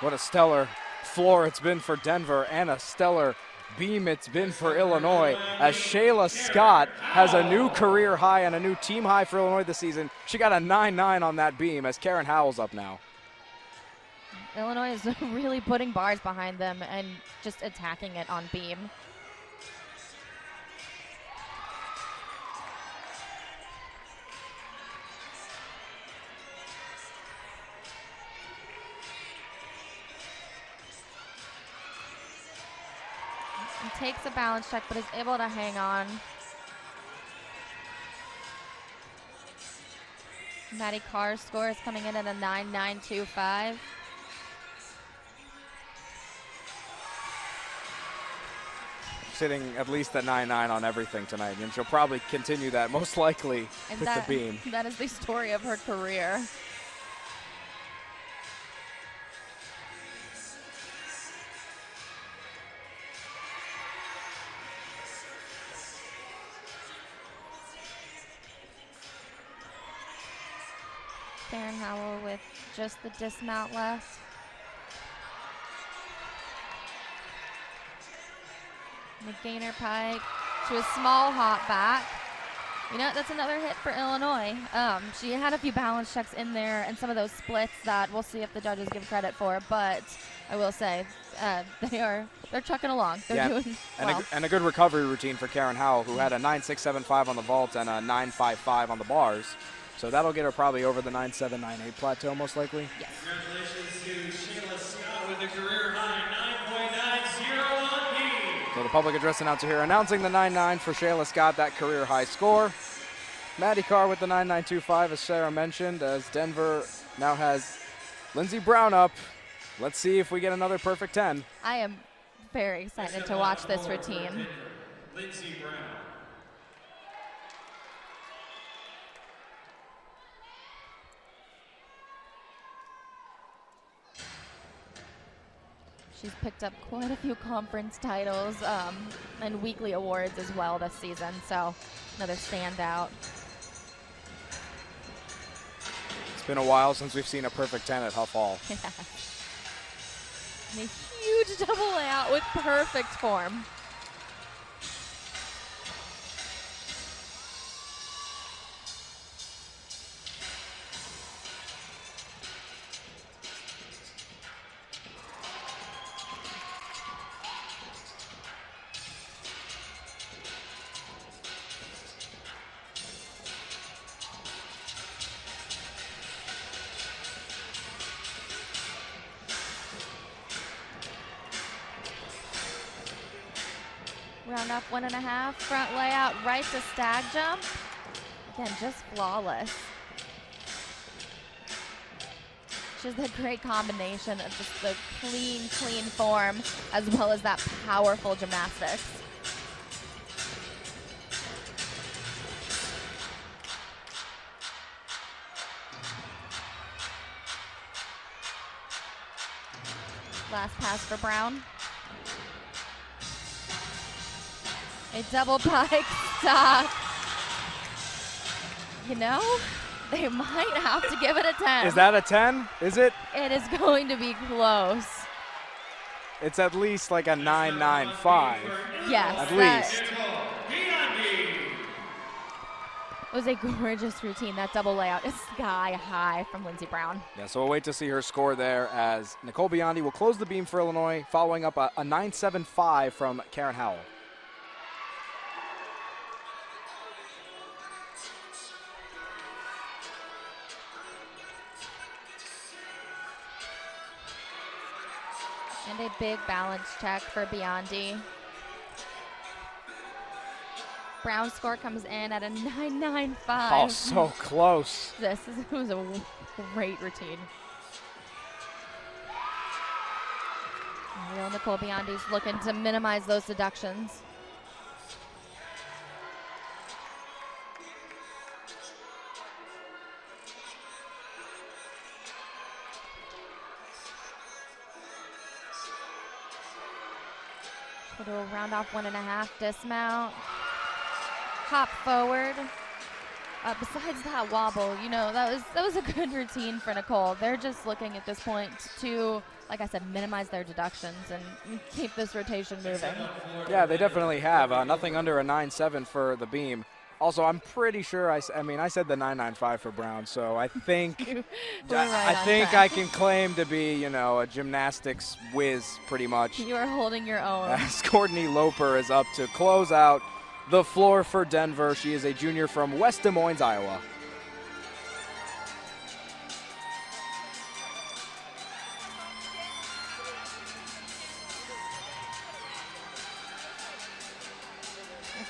What a stellar floor it's been for Denver and a stellar beam it's been for Illinois as Shayla Scott has a new career high and a new team high for Illinois this season. She got a 9.9 on that beam as Karen Howell's up now. Illinois is really putting bars behind them and just attacking it on beam. Takes a balance check, but is able to hang on. Maddie Carr's score is coming in at a 9.925. Sitting at least at 9.9 on everything tonight, and she'll probably continue that most likely And with the beam. That is the story of her career. Karen Howell with just the dismount left. The gainer pike to a small hop back. That's another hit for Illinois. She had a few balance checks in there and some of those splits that we'll see if the judges give credit for, but I will say they're trucking along. They're doing well. And a good recovery routine for Karen Howell, who had a 9.675 on the vault and a 9.55 on the bars. So that'll get her probably over the 9.7, 9.8 plateau most likely. Yes. Congratulations to Shayla Scott with a career high 9.90 on beam. So the public address announcer here announcing the 9-9 for Shayla Scott, that career high score. Maddie Carr with the 9.925, as Sarah mentioned, as Denver now has Lindsey Brown up. Let's see if we get another perfect 10. I am very excited to watch this routine. Lindsey Brown. She's picked up quite a few conference titles and weekly awards as well this season, so another standout. It's been a while since we've seen a perfect 10 at Huff Hall. And a huge double layout with perfect form. Round off 1.5, front layout, right to stag jump. Again, just flawless. She's a great combination of just the clean form as well as that powerful gymnastics. Last pass for Brown. A double pike stock. You know, they might have to give it a 10. Is that a 10? Is it? It is going to be close. It's at least like a 9.95. Yes. At least. It was a gorgeous routine. That double layout is sky high from Lindsey Brown. Yeah, so we'll wait to see her score there as Nicole Biondi will close the beam for Illinois, following up a 9.75 from Karen Howell. And a big balance check for Biondi. Brown's score comes in at a 9.95. Oh, so close. This was a great routine. Real Nicole Biondi's looking to minimize those deductions. We'll round off 1.5, dismount, hop forward. Besides that wobble, you know, that was a good routine for Nicole. They're just looking at this point to, like I said, minimize their deductions and keep this rotation moving. Yeah, they definitely have. Nothing under a 9.7 for the beam. Also, I'm pretty sure I said the 9.95 for Brown, so I think I can claim to be, you know, a gymnastics whiz pretty much. You are holding your own. As Courtney Loper is up to close out the floor for Denver. She is a junior from West Des Moines, Iowa.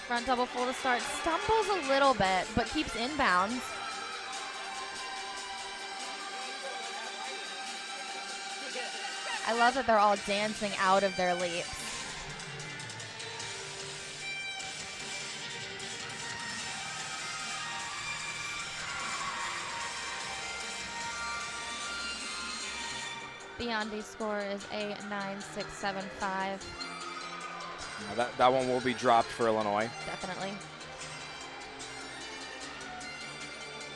Front double full to start, stumbles a little bit, but keeps inbounds. I love that they're all dancing out of their leaps. Biondi's score is a 9.675. That one will be dropped for Illinois. Definitely.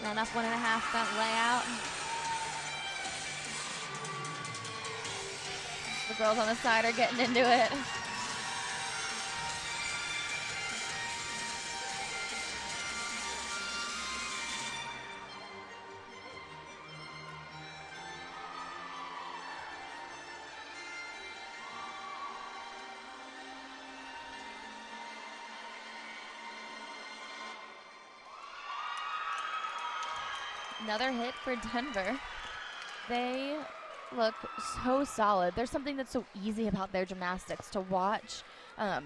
Round off 1.5 front layout. The girls on the side are getting into it. Another hit for Denver. They look so solid. There's something that's so easy about their gymnastics to watch.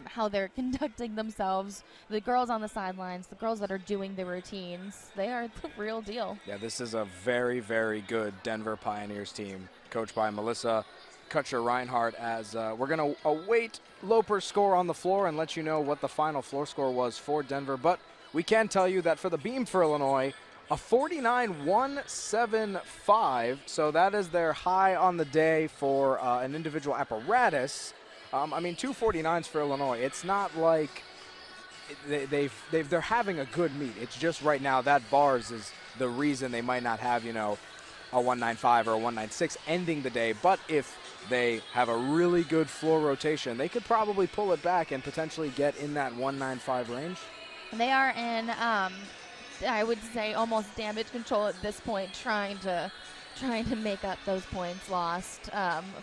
How they're conducting themselves. The girls on the sidelines, the girls that are doing the routines, they are the real deal. Yeah, this is a very, very good Denver Pioneers team, coached by Melissa Kutcher-Reinhardt, as we're going to await Loper's score on the floor and let you know what the final floor score was for Denver. But we can tell you that for the beam for Illinois, a 49.175, so that is their high on the day for an individual apparatus. I mean, 249s for Illinois. It's not like they're having a good meet. It's just right now that bars is the reason they might not have, you know, a 195 or a 196 ending the day. But if they have a really good floor rotation, they could probably pull it back and potentially get in that 195 range. They are in, I would say, almost damage control at this point, trying to make up those points lost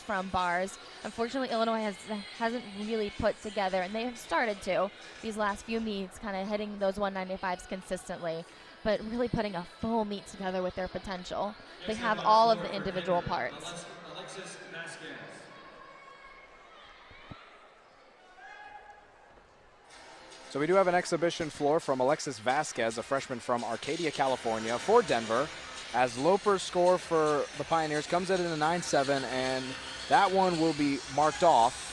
from bars. Unfortunately, Illinois hasn't really put together, and they have started to these last few meets, kind of hitting those 195s consistently, but really putting a full meet together with their potential. They have all of the individual parts. Alexis Vasquez. So we do have an exhibition floor from Alexis Vasquez, a freshman from Arcadia, California, for Denver, as Loper's score for the Pioneers comes in at a 9.7, and that one will be marked off.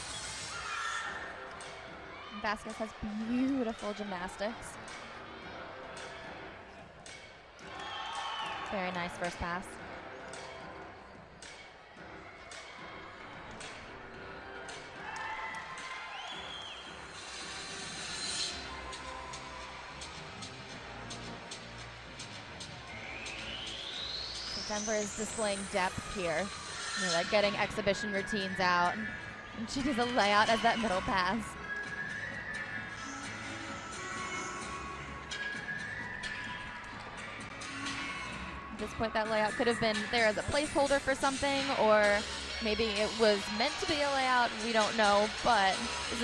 Vasquez has beautiful gymnastics. Very nice first pass. Denver is displaying depth here. You know, like getting exhibition routines out. And she does a layout as that middle pass. At this point, that layout could have been there as a placeholder for something, or maybe it was meant to be a layout. We don't know, but this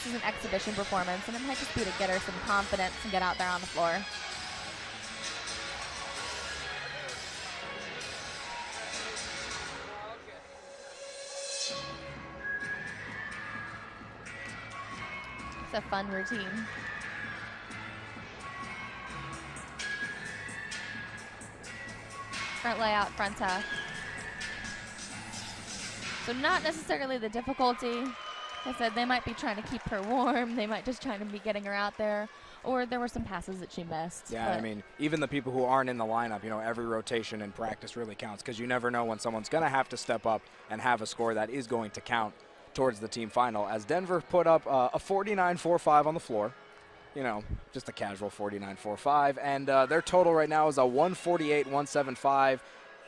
is an exhibition performance, and it might just be to get her some confidence and get out there on the floor. It's a fun routine. Front layout, front tuck. So not necessarily the difficulty. Like I said, they might be trying to keep her warm. They might just trying to be getting her out there. Or there were some passes that she missed. Yeah, I mean, even the people who aren't in the lineup, you know, every rotation in practice really counts, because you never know when someone's going to have to step up and have a score that is going to count towards the team final, as Denver put up a 49.45 on the floor. You know, just a casual 49.45, and their total right now is a 148.175,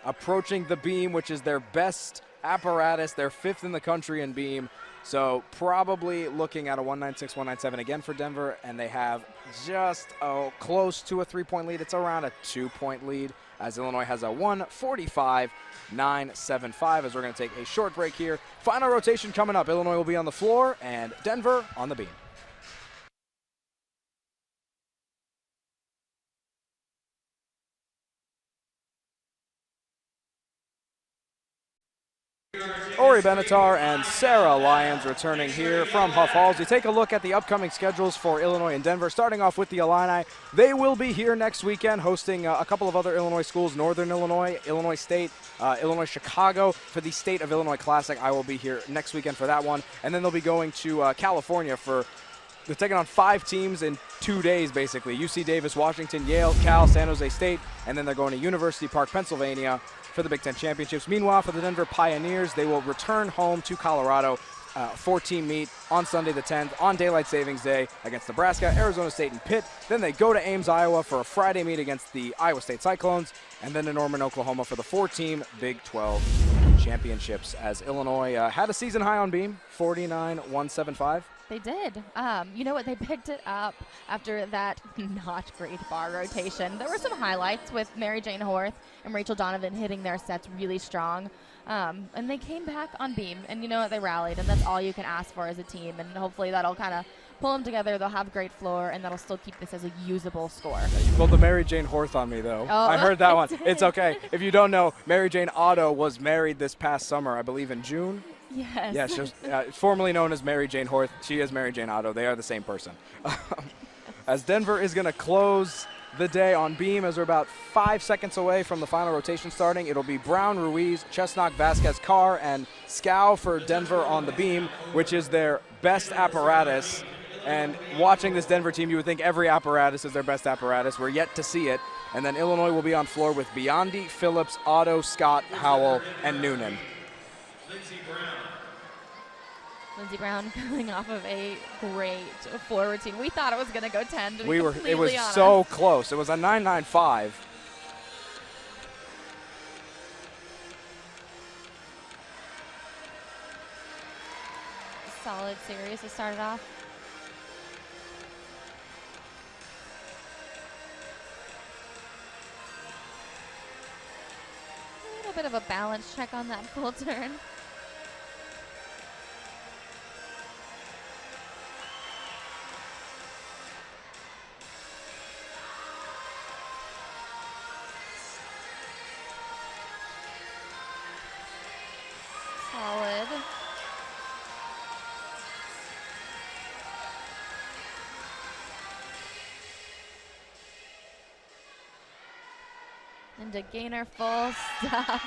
approaching the beam, which is their best apparatus. They're 5th in the country in beam, so probably looking at a 196, 197 again for Denver, and they have just close to a 3-point lead. It's around a 2-point lead, as Illinois has a 145.975, as we're going to take a short break here. Final rotation coming up. Illinois will be on the floor, and Denver on the beam. Ori Benatar and Sarah Lyons returning here from Huff Halls. We take a look at the upcoming schedules for Illinois and Denver, starting off with the Illini. They will be here next weekend hosting a couple of other Illinois schools, Northern Illinois, Illinois State, Illinois Chicago for the State of Illinois Classic. I will be here next weekend for that one. And then they'll be going to California for, they're taking on 5 teams in 2 days, basically. UC Davis, Washington, Yale, Cal, San Jose State, and then they're going to University Park, Pennsylvania for the Big Ten Championships. Meanwhile, for the Denver Pioneers, they will return home to Colorado, 4-team meet on Sunday the 10th on Daylight Savings Day against Nebraska, Arizona State, and Pitt. Then they go to Ames, Iowa for a Friday meet against the Iowa State Cyclones, and then to Norman, Oklahoma for the 4-team Big 12 Championships, as Illinois had a season high on beam, 49.175. They did. You know what? They picked it up after that not great bar rotation. There were some highlights with Mary Jane Horth and Rachel Donovan hitting their sets really strong. And they came back on beam. And you know what? They rallied. And that's all you can ask for as a team. And hopefully that'll kind of pull them together, they'll have great floor, and that'll still keep this as a usable score. You pulled the Mary Jane Horth on me, though. Oh, I heard that I one. did. It's okay. If you don't know, Mary Jane Otto was married this past summer, I believe in June. Yes. Yeah, she's formerly known as Mary Jane Horth. She is Mary Jane Otto. They are the same person. As Denver is going to close the day on beam, as we're about 5 seconds away from the final rotation starting, it'll be Brown, Ruiz, Chestnut, Vasquez, Carr, and Scow for Denver on the beam, which is their best apparatus. And watching this Denver team, you would think every apparatus is their best apparatus. We're yet to see it. And then Illinois will be on floor with Biondi, Phillips, Otto, Scott, Howell, and Noonan. Lindsey Brown coming off of a great floor routine. We thought it was going to go 10. To be It completely was honest. so close. It was a 9.95. Solid series to start it off. A little bit of a balance check on that full turn. Solid. Into gainer full stop.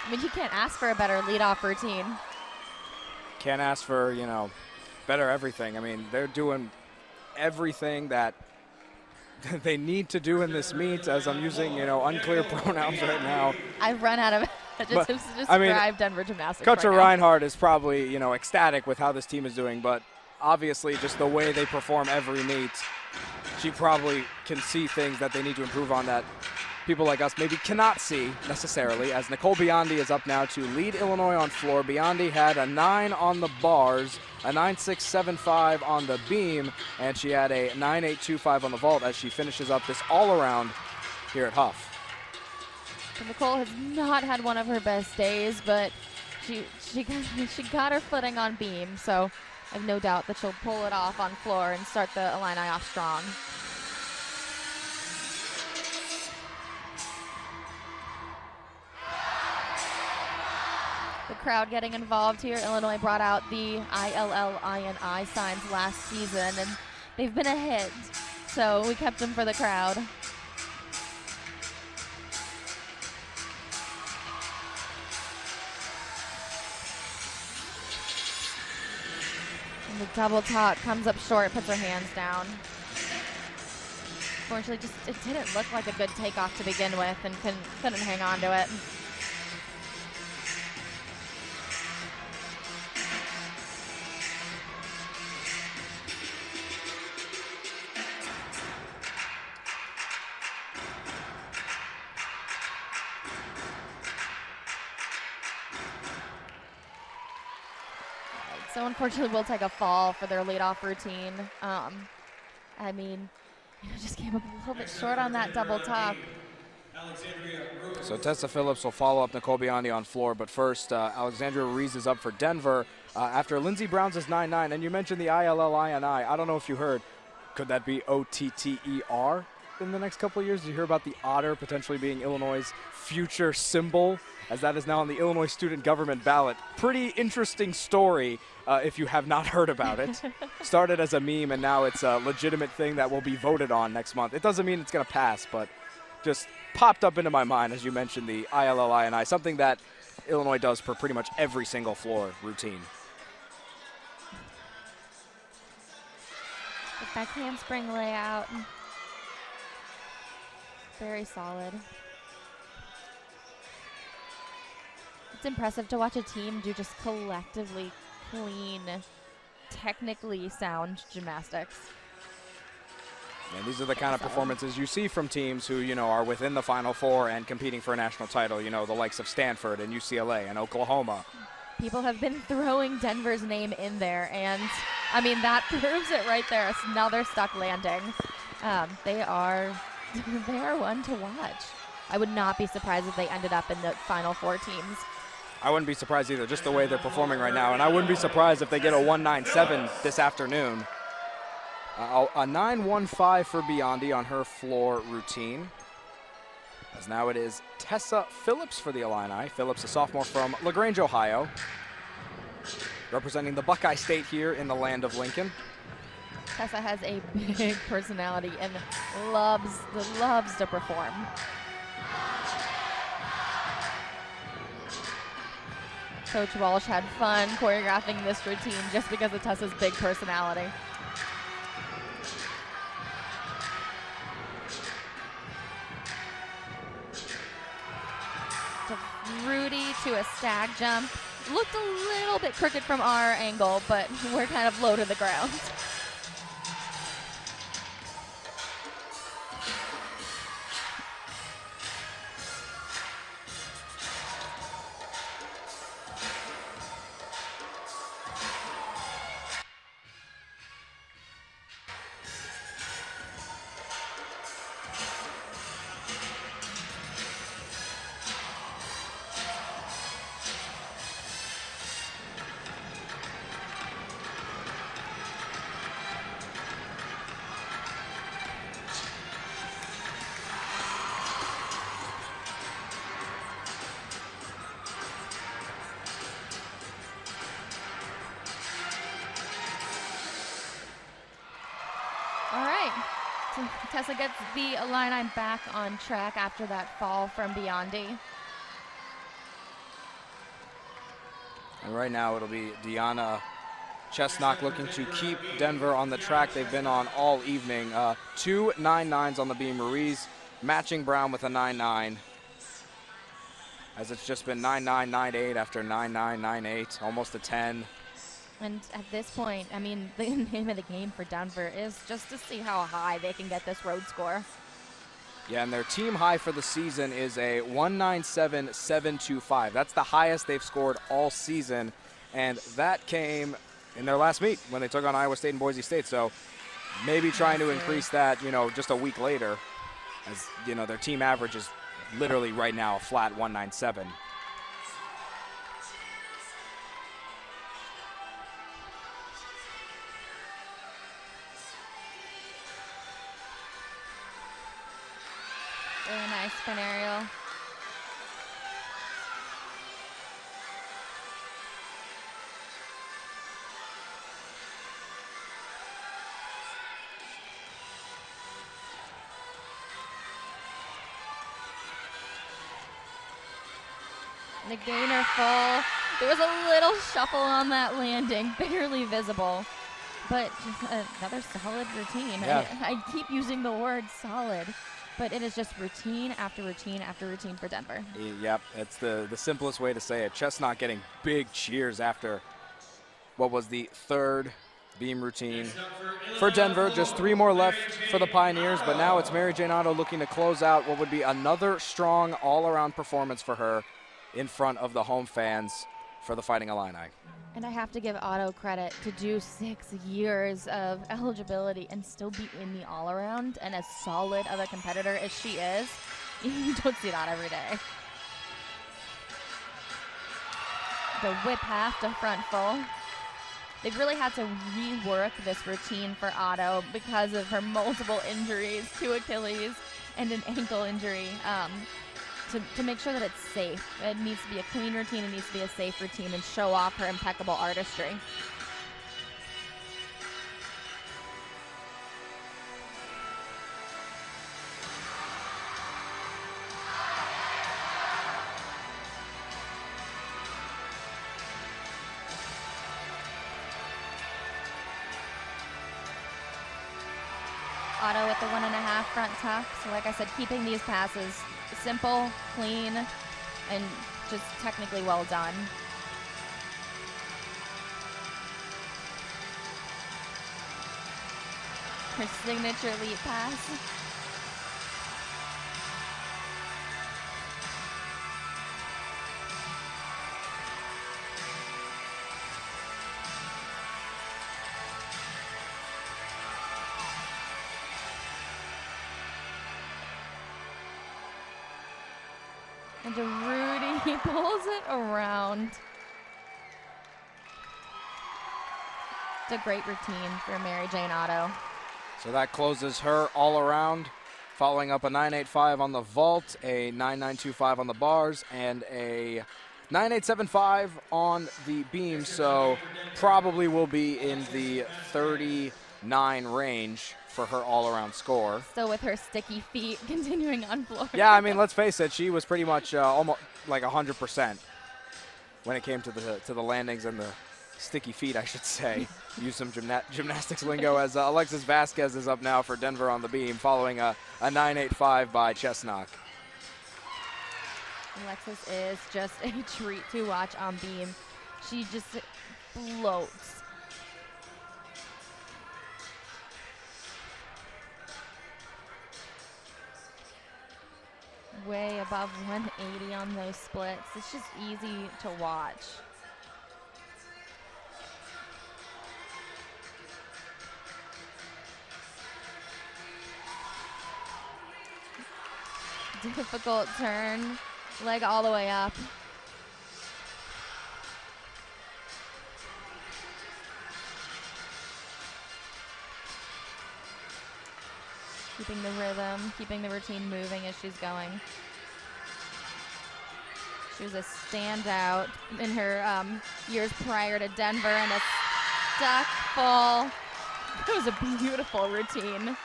I mean, you can't ask for a better leadoff routine. Can't ask for, better everything. I mean, they're doing everything that they need to do in this meet, as I'm using, unclear pronouns right now. I've run out of adjectives to describe Denver gymnastics. Coach right now. Reinhardt is probably, ecstatic with how this team is doing, but obviously just the way they perform every meet, she probably can see things that they need to improve on that people like us maybe cannot see necessarily, as Nicole Biondi is up now to lead Illinois on floor. Biondi had a 9 on the bars, a 9.675 on the beam, and she had a 9.825 on the vault as she finishes up this all-around here at Huff. So Nicole has not had one of her best days, but she got her footing on beam, so I have no doubt that she'll pull it off on floor and start the Illini off strong. The crowd getting involved here. Illinois brought out the ILLINI signs last season, and they've been a hit, so we kept them for the crowd. And the double top comes up short, puts her hands down. Unfortunately, it didn't look like a good takeoff to begin with, and couldn't hang on to it. So unfortunately, we'll take a fall for their leadoff routine. I mean, just came up a little bit short on that double top. So Tessa Phillips will follow up Nicole Biondi on floor, but first, Alexandria Ruiz is up for Denver after Lindsey Brown's is 9.9, and you mentioned the ILLINI. I don't know if you heard. Could that be OTTER in the next couple of years? Did you hear about the otter potentially being Illinois' future symbol, as that is now on the Illinois student government ballot? Pretty interesting story if you have not heard about it. Started as a meme, and now it's a legitimate thing that will be voted on next month. It doesn't mean it's going to pass, but just popped up into my mind as you mentioned the ILLINI, something that Illinois does for pretty much every single floor routine. The back handspring layout. Very solid. It's impressive to watch a team do just collectively clean, technically sound gymnastics. And these are the kind of performances you see from teams who, are within the Final Four and competing for a national title, the likes of Stanford and UCLA and Oklahoma. People have been throwing Denver's name in there, and I mean, that proves it right there. Now they're stuck landing. They are one to watch. I would not be surprised if they ended up in the Final Four teams. I wouldn't be surprised either, just the way they're performing right now. And I wouldn't be surprised if they get a 1.97 this afternoon. A 9-1-5 for Biondi on her floor routine. As now it is Tessa Phillips for the Illini. Phillips, a sophomore from LaGrange, Ohio, representing the Buckeye State here in the land of Lincoln. Tessa has a big personality and loves to perform. Coach Walsh had fun choreographing this routine just because of Tessa's big personality. Rudy to a stag jump. Looked a little bit crooked from our angle, but we're kind of low to the ground. Tessa gets the Illini back on track after that fall from Biondi. And right now it'll be Deanna Chesnock looking to keep Denver on the track they've been on all evening. 2 9-9s on the beam. Ruiz matching Brown with a 9-9. As it's just been 9-9, 9-8 after 9-9, 9-8, almost a 10. And at this point, I mean, the name of the game for Denver is just to see how high they can get this road score. Yeah, and their team high for the season is a 197-725. That's the highest they've scored all season, and that came in their last meet when they took on Iowa State and Boise State. So maybe trying to increase that, just a week later, as, their team average is literally right now a flat 197. Very nice spin aerial. The gainer full. There was a little shuffle on that landing, barely visible. But just another solid routine. Yeah. I keep using the word solid. But it is just routine after routine after routine for Denver. Yep, it's the simplest way to say it. Chesnock getting big cheers after what was the third beam routine for Denver. Just 3 more left for the Pioneers, but now it's Mary Jane Otto looking to close out what would be another strong all-around performance for her in front of the home fans for the Fighting Illini. And I have to give Otto credit to do 6 years of eligibility and still be in the all-around and as solid of a competitor as she is. You don't see that every day. The whip half to front full. They've really had to rework this routine for Otto because of her multiple injuries, 2 Achilles and an ankle injury. To make sure that it's safe. It needs to be a clean routine, it needs to be a safe routine, and show off her impeccable artistry. Otto with the 1.5 front tuck. So like I said, keeping these passes simple, clean, and just technically well done. Her signature leap pass. And Rudy pulls it around. It's a great routine for Mary Jane Otto. So that closes her all around, following up a 9.85 on the vault, a 9.925 on the bars, and a 9.875 on the beam. So probably will be in the 39 range for her all-around score. Still with her sticky feet continuing on floor. Yeah, I mean, let's face it, she was pretty much almost like 100% when it came to the landings and the sticky feet, I should say. Use some gymnastics lingo as Alexis Vasquez is up now for Denver on the beam, following a 9.85 by Chesnock. Alexis is just a treat to watch on beam. She just floats. Way above 180 on those splits. It's just easy to watch. Difficult turn, leg all the way up. Keeping the rhythm, keeping the routine moving as she's going. She was a standout in her years prior to Denver, and a stuck full. It was a beautiful routine.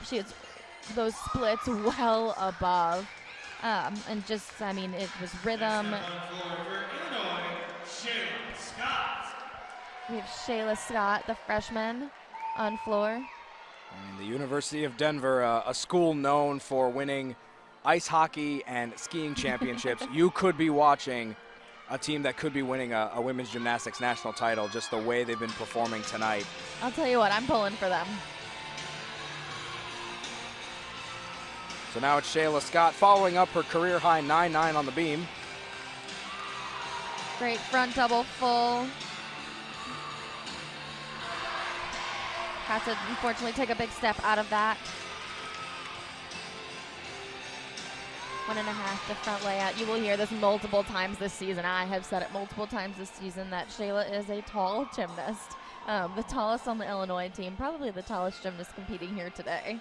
She has those splits well above. And just, I mean, it was rhythm. We have Shayla Scott, the freshman, on floor. And the University of Denver, a school known for winning ice hockey and skiing championships. You could be watching a team that could be winning a women's gymnastics national title, just the way they've been performing tonight. I'll tell you what, I'm pulling for them. So now it's Shayla Scott following up her career high 9.9 on the beam. Great front double full. Had to unfortunately take a big step out of that. 1.5 to front layout. You will hear this multiple times this season. I have said it multiple times this season that Shayla is a tall gymnast. The tallest on the Illinois team, probably the tallest gymnast competing here today.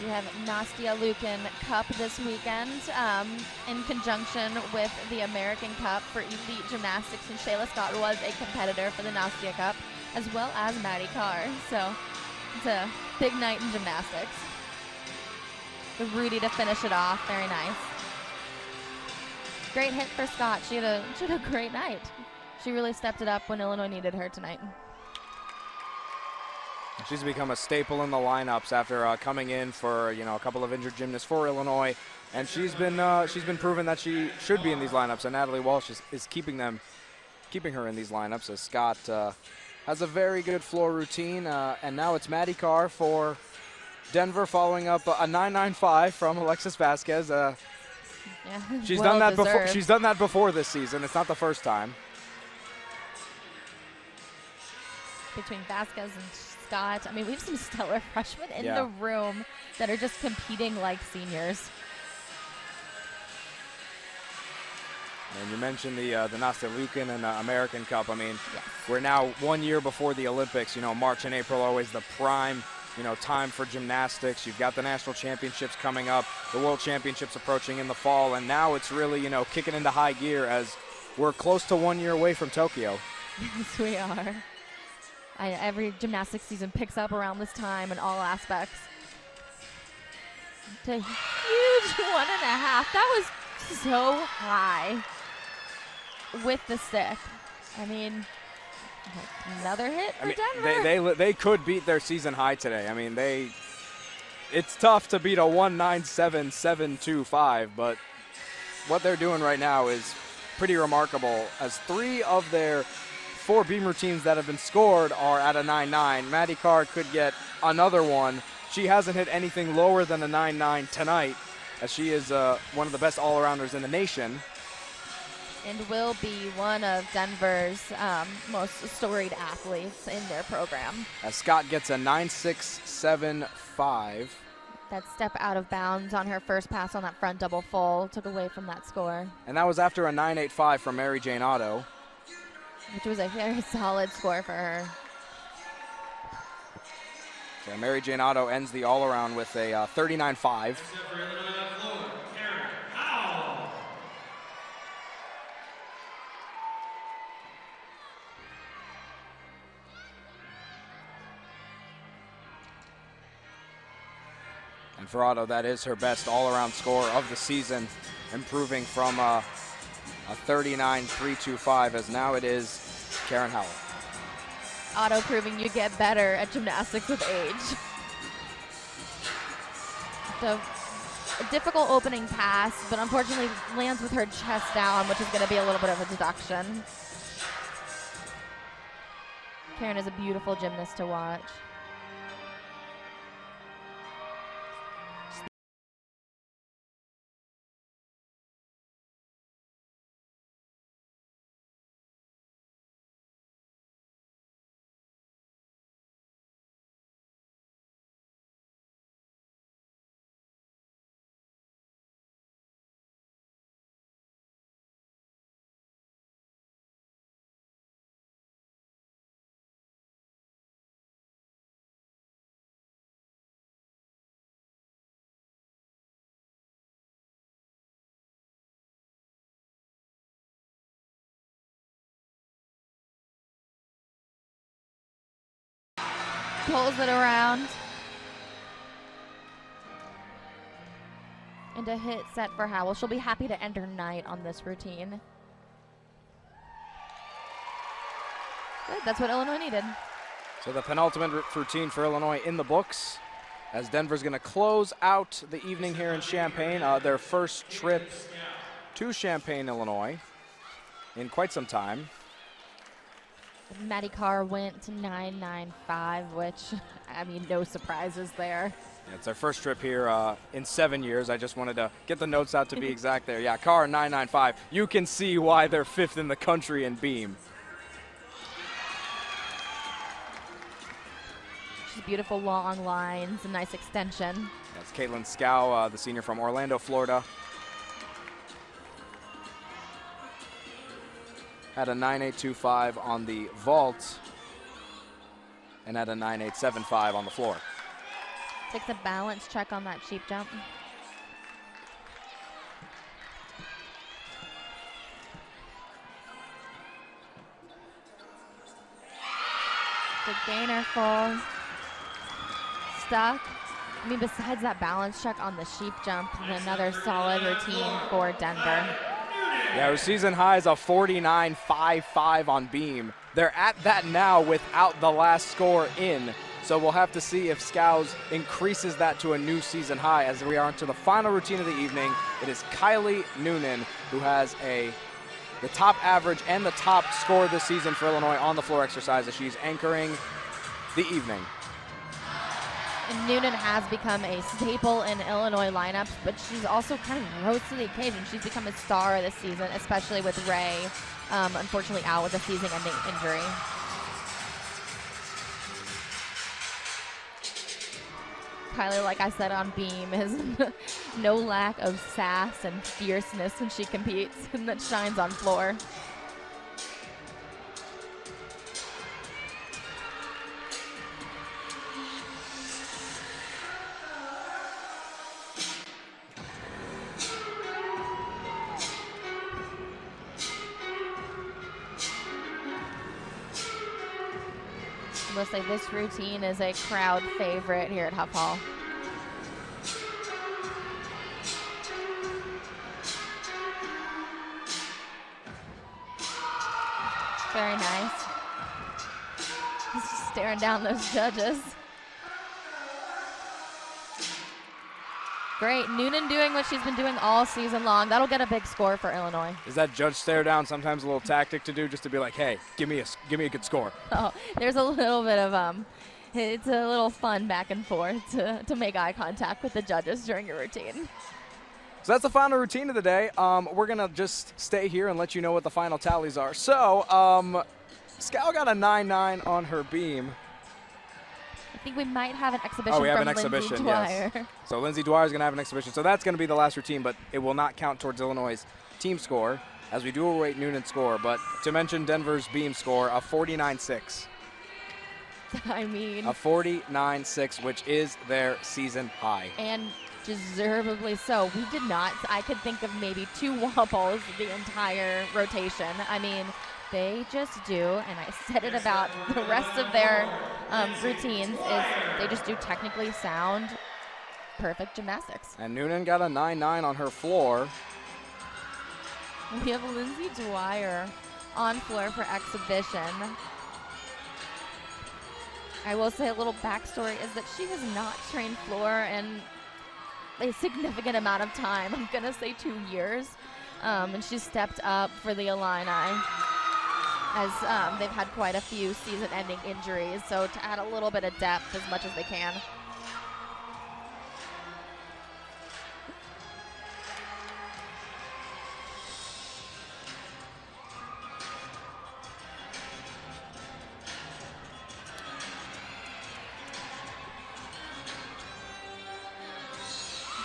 We have Nastia Lukin Cup this weekend in conjunction with the American Cup for Elite Gymnastics, and Shayla Scott was a competitor for the Nastia Cup, as well as Maddie Carr. So it's a big night in gymnastics. The Rudy to finish it off, very nice. Great hit for Scott. She had a great night. She really stepped it up when Illinois needed her tonight. She's become a staple in the lineups after coming in for a couple of injured gymnasts for Illinois, and she's been proven that she should be in these lineups. And Natalie Walsh is keeping her in these lineups, as Scott has a very good floor routine. And now it's Maddie Carr for Denver, following up a 9.95 from Alexis Vasquez. Yeah, she's well done that before. deserved. She's done that before this season. It's not the first time. Between Vasquez and Scott, I mean, we have some stellar freshmen in Yeah. the room that are just competing like seniors. And you mentioned the Nastia Lukin and American Cup. I mean, Yes. we're now 1 year before the Olympics. March and April always the prime, time for gymnastics. You've got the national championships coming up, the world championships approaching in the fall, and now it's really, kicking into high gear as we're close to 1 year away from Tokyo. Yes, we are. Every gymnastics season picks up around this time in all aspects. It's a huge 1.5. That was so high with the stick. I mean, another hit for Denver. They could beat their season high today. I mean, it's tough to beat a 1.97.725, but what they're doing right now is pretty remarkable, as 3 of their 4 beam routines that have been scored are at a 9.9. Maddie Carr could get another one. She hasn't hit anything lower than a 9.9 tonight, as she is one of the best all-arounders in the nation. and will be one of Denver's most storied athletes in their program. As Scott gets a 9.675. That step out of bounds on her first pass on that front double full took away from that score. And that was after a 9.85 from Mary Jane Otto. Which was a very solid score for her. So Mary Jane Otto ends the all-around with a 39.5. And for Otto, that is her best all-around score of the season, improving from a 39.325, as now it is Karen Howell. Otto proving you get better at gymnastics with age. So a difficult opening pass, but unfortunately lands with her chest down, which is going to be a little bit of a deduction. Karen is a beautiful gymnast to watch. Pulls it around. And a hit set for Howell. She'll be happy to end her night on this routine. Good, that's what Illinois needed. So the penultimate routine for Illinois in the books, as Denver's going to close out the evening here in Champaign, their first trip to Champaign, Illinois in quite some time. Maddie Carr went to 9.95, which, I mean, no surprises there. Yeah, it's our first trip here in 7 years. I just wanted to get the notes out to be exact there. Yeah, Carr 9.95. You can see why they're 5th in the country in beam. She's beautiful long lines, a nice extension. That's Caitlin Scow, the senior from Orlando, Florida. Had a 9.825 on the vault and had a 9.875 on the floor. Takes a balance check on that sheep jump. Good gainer full. Stuck. I mean, besides that balance check on the sheep jump, another solid routine for Denver. Yeah, her season high is a 49.55 on beam. They're at that now without the last score in. So we'll have to see if Scows increases that to a new season high as we are into the final routine of the evening. It is Kylie Noonan who has the top average and the top score this season for Illinois on the floor exercise as she's anchoring the evening. And Noonan has become a staple in Illinois lineups, but she's also kind of rose to the occasion. She's become a star this season, especially with Ray, unfortunately out with a season-ending injury. Kylie, like I said on beam, has no lack of sass and fierceness when she competes, and that shines on floor. I will say this routine is a crowd favorite here at Huff Hall. Very nice. Just staring down those judges. Great. Noonan doing what she's been doing all season long. That'll get a big score for Illinois. Is that judge stare down sometimes a little tactic to do, just to be like, hey, give me a good score? Oh, there's a little bit of it's a little fun back and forth to make eye contact with the judges during your routine. So that's the final routine of the day. We're going to just stay here and let you know what the final tallies are. So, Scal got a 9.9 on her beam. I think we might have an exhibition we have from an exhibition, Lindsay Dwyer. yes. So Lindsay Dwyer is going to have an exhibition. So that's going to be the last routine, but it will not count towards Illinois' team score, as we do await Noonan score. But to mention Denver's beam score, a 49.6. I mean. A 49.6, which is their season high. And deservedly so. We did not. I could think of maybe 2 wobbles the entire rotation. I mean, they just do, and I said it about the rest of their routines, is they just do technically sound, perfect gymnastics. And Noonan got a 9.9 on her floor. We have Lindsay Dwyer on floor for exhibition. I will say a little backstory is that she has not trained floor in a significant amount of time. I'm going to say 2 years. And she stepped up for the Illini, as they've had quite a few season-ending injuries, so to add a little bit of depth as much as they can.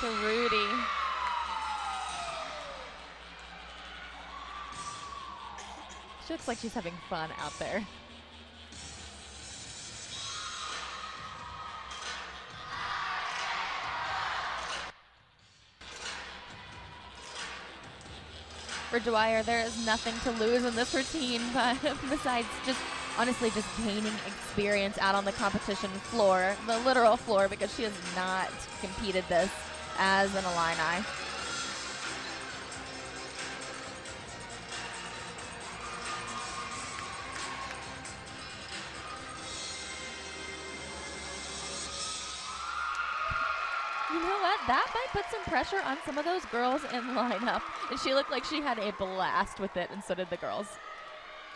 To Rudy. She looks like she's having fun out there. For Dwyer, there is nothing to lose in this routine, but besides just honestly just gaining experience out on the competition floor, the literal floor, because she has not competed this as an Illini. You know what? That might put some pressure on some of those girls in lineup. And she looked like she had a blast with it, and so did the girls.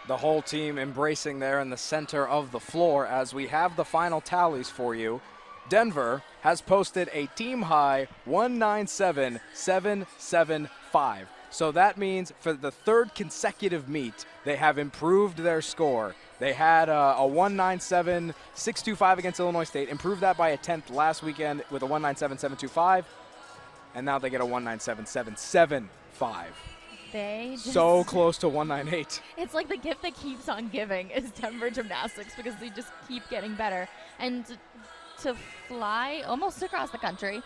The whole team embracing there in the center of the floor as we have the final tallies for you. Denver has posted a team-high 197.775. So that means for the 3rd consecutive meet, they have improved their score. They had a 197.625 against Illinois State, improved that by a 10th last weekend with a 197.725, and now they get a 197.775. They just, so close to 198. It's like the gift that keeps on giving is Denver gymnastics, because they just keep getting better. And to fly almost across the country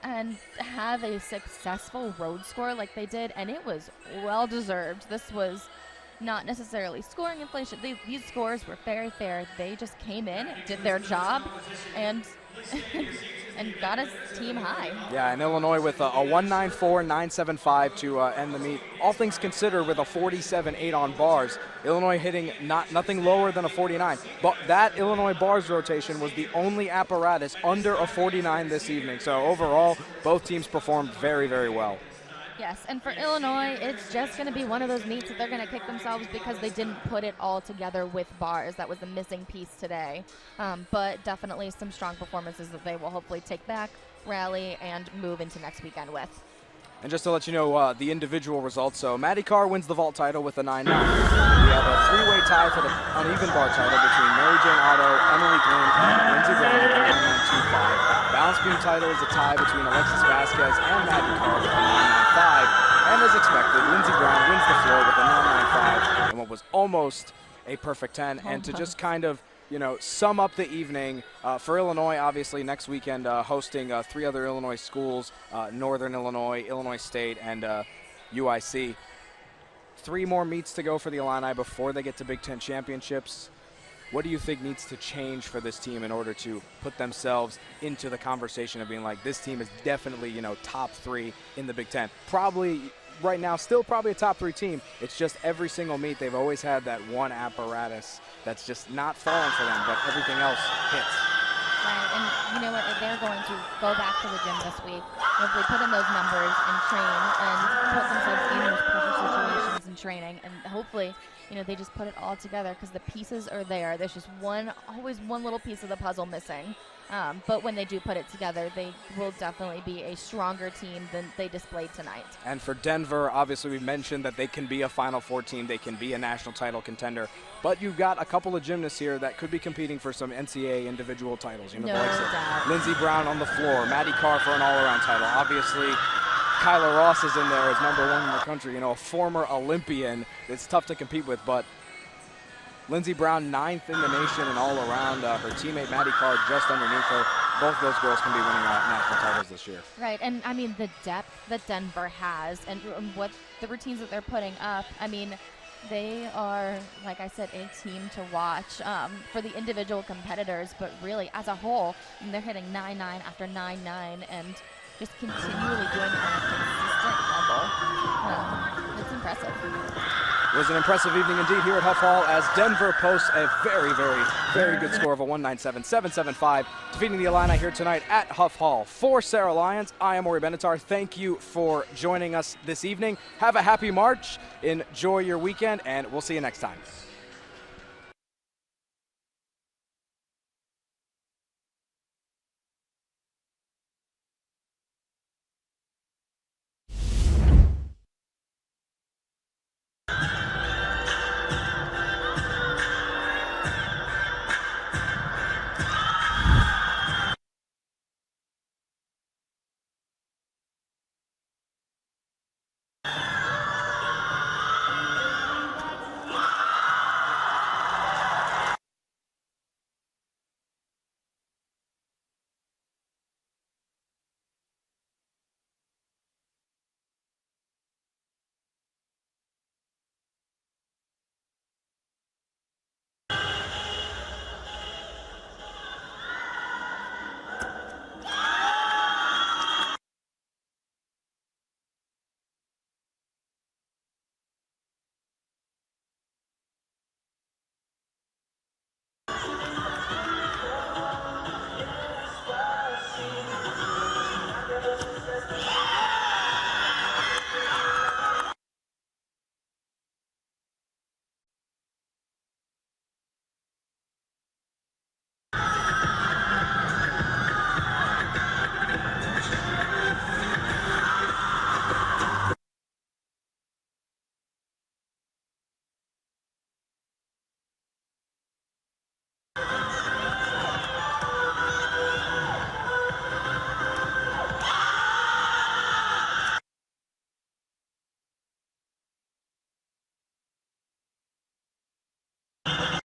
and have a successful road score like they did, and it was well deserved. This was not necessarily scoring inflation. These scores were very fair. They just came in, did their job, and and got us team high. Yeah, and Illinois with a 194.975 to end the meet. All things considered, with a 47.8 on bars, Illinois hitting nothing lower than a 49. But that Illinois bars rotation was the only apparatus under a 49 this evening. So overall, both teams performed very, very well. Yes, and for Illinois, it's just going to be one of those meets that they're going to kick themselves because they didn't put it all together with bars. That was the missing piece today. But definitely some strong performances that they will hopefully take back, rally, and move into next weekend with. And just to let you know the individual results, so Maddie Carr wins the vault title with a 9.9. We have a 3-way tie for the uneven bar title between Mary Jane Otto, Emily Glynn, and Lindsay Brown with a 9.925. Balance beam title is a tie between Alexis Vasquez and Maddie Carr with a 9.95. And as expected, Lindsay Brown wins the floor with a 9.95 and what was almost a perfect 10. And to just kind of, you know, sum up the evening, for Illinois, obviously next weekend hosting 3 other Illinois schools, Northern Illinois, Illinois State, and UIC. 3 more meets to go for the Illini before they get to Big Ten championships. What do you think needs to change for this team in order to put themselves into the conversation of being like, this team is definitely, you know, top 3 in the Big Ten? Probably right now, still probably a top 3 team. It's just every single meet, they've always had that one apparatus that's just not falling for them, but everything else hits. Right, and you know what? They're going to go back to the gym this week, hopefully put in those numbers and train and put themselves in those pressure situations and training, and hopefully, you know, they just put it all together because the pieces are there. There's just always one little piece of the puzzle missing. But when they do put it together, they will definitely be a stronger team than they displayed tonight. And for Denver, obviously we mentioned that they can be a Final Four team, they can be a national title contender, but you've got a couple of gymnasts here that could be competing for some NCAA individual titles. You know, No the likes of doubt. Lindsey Brown on the floor, Maddie Carr for an all-around title. Obviously, Kyla Ross is in there as number 1 in the country, you know, a former Olympian. It's tough to compete with, but Lindsey Brown 9th in the nation and all around. Her teammate Maddie Carr just underneath her. Both those girls can be winning national titles this year. Right, and I mean the depth that Denver has and what the routines that they're putting up, I mean, they are, like I said, a team to watch for the individual competitors, but really as a whole, they're hitting 9-9 after 9-9 and just continually doing it on a consistent level. It's impressive. It was an impressive evening indeed here at Huff Hall as Denver posts a very, very, very good score of a 197-775, defeating the Illini here tonight at Huff Hall. For Sarah Lyons, I am Ori Benatar. Thank you for joining us this evening. Have a happy March, enjoy your weekend, and we'll see you next time.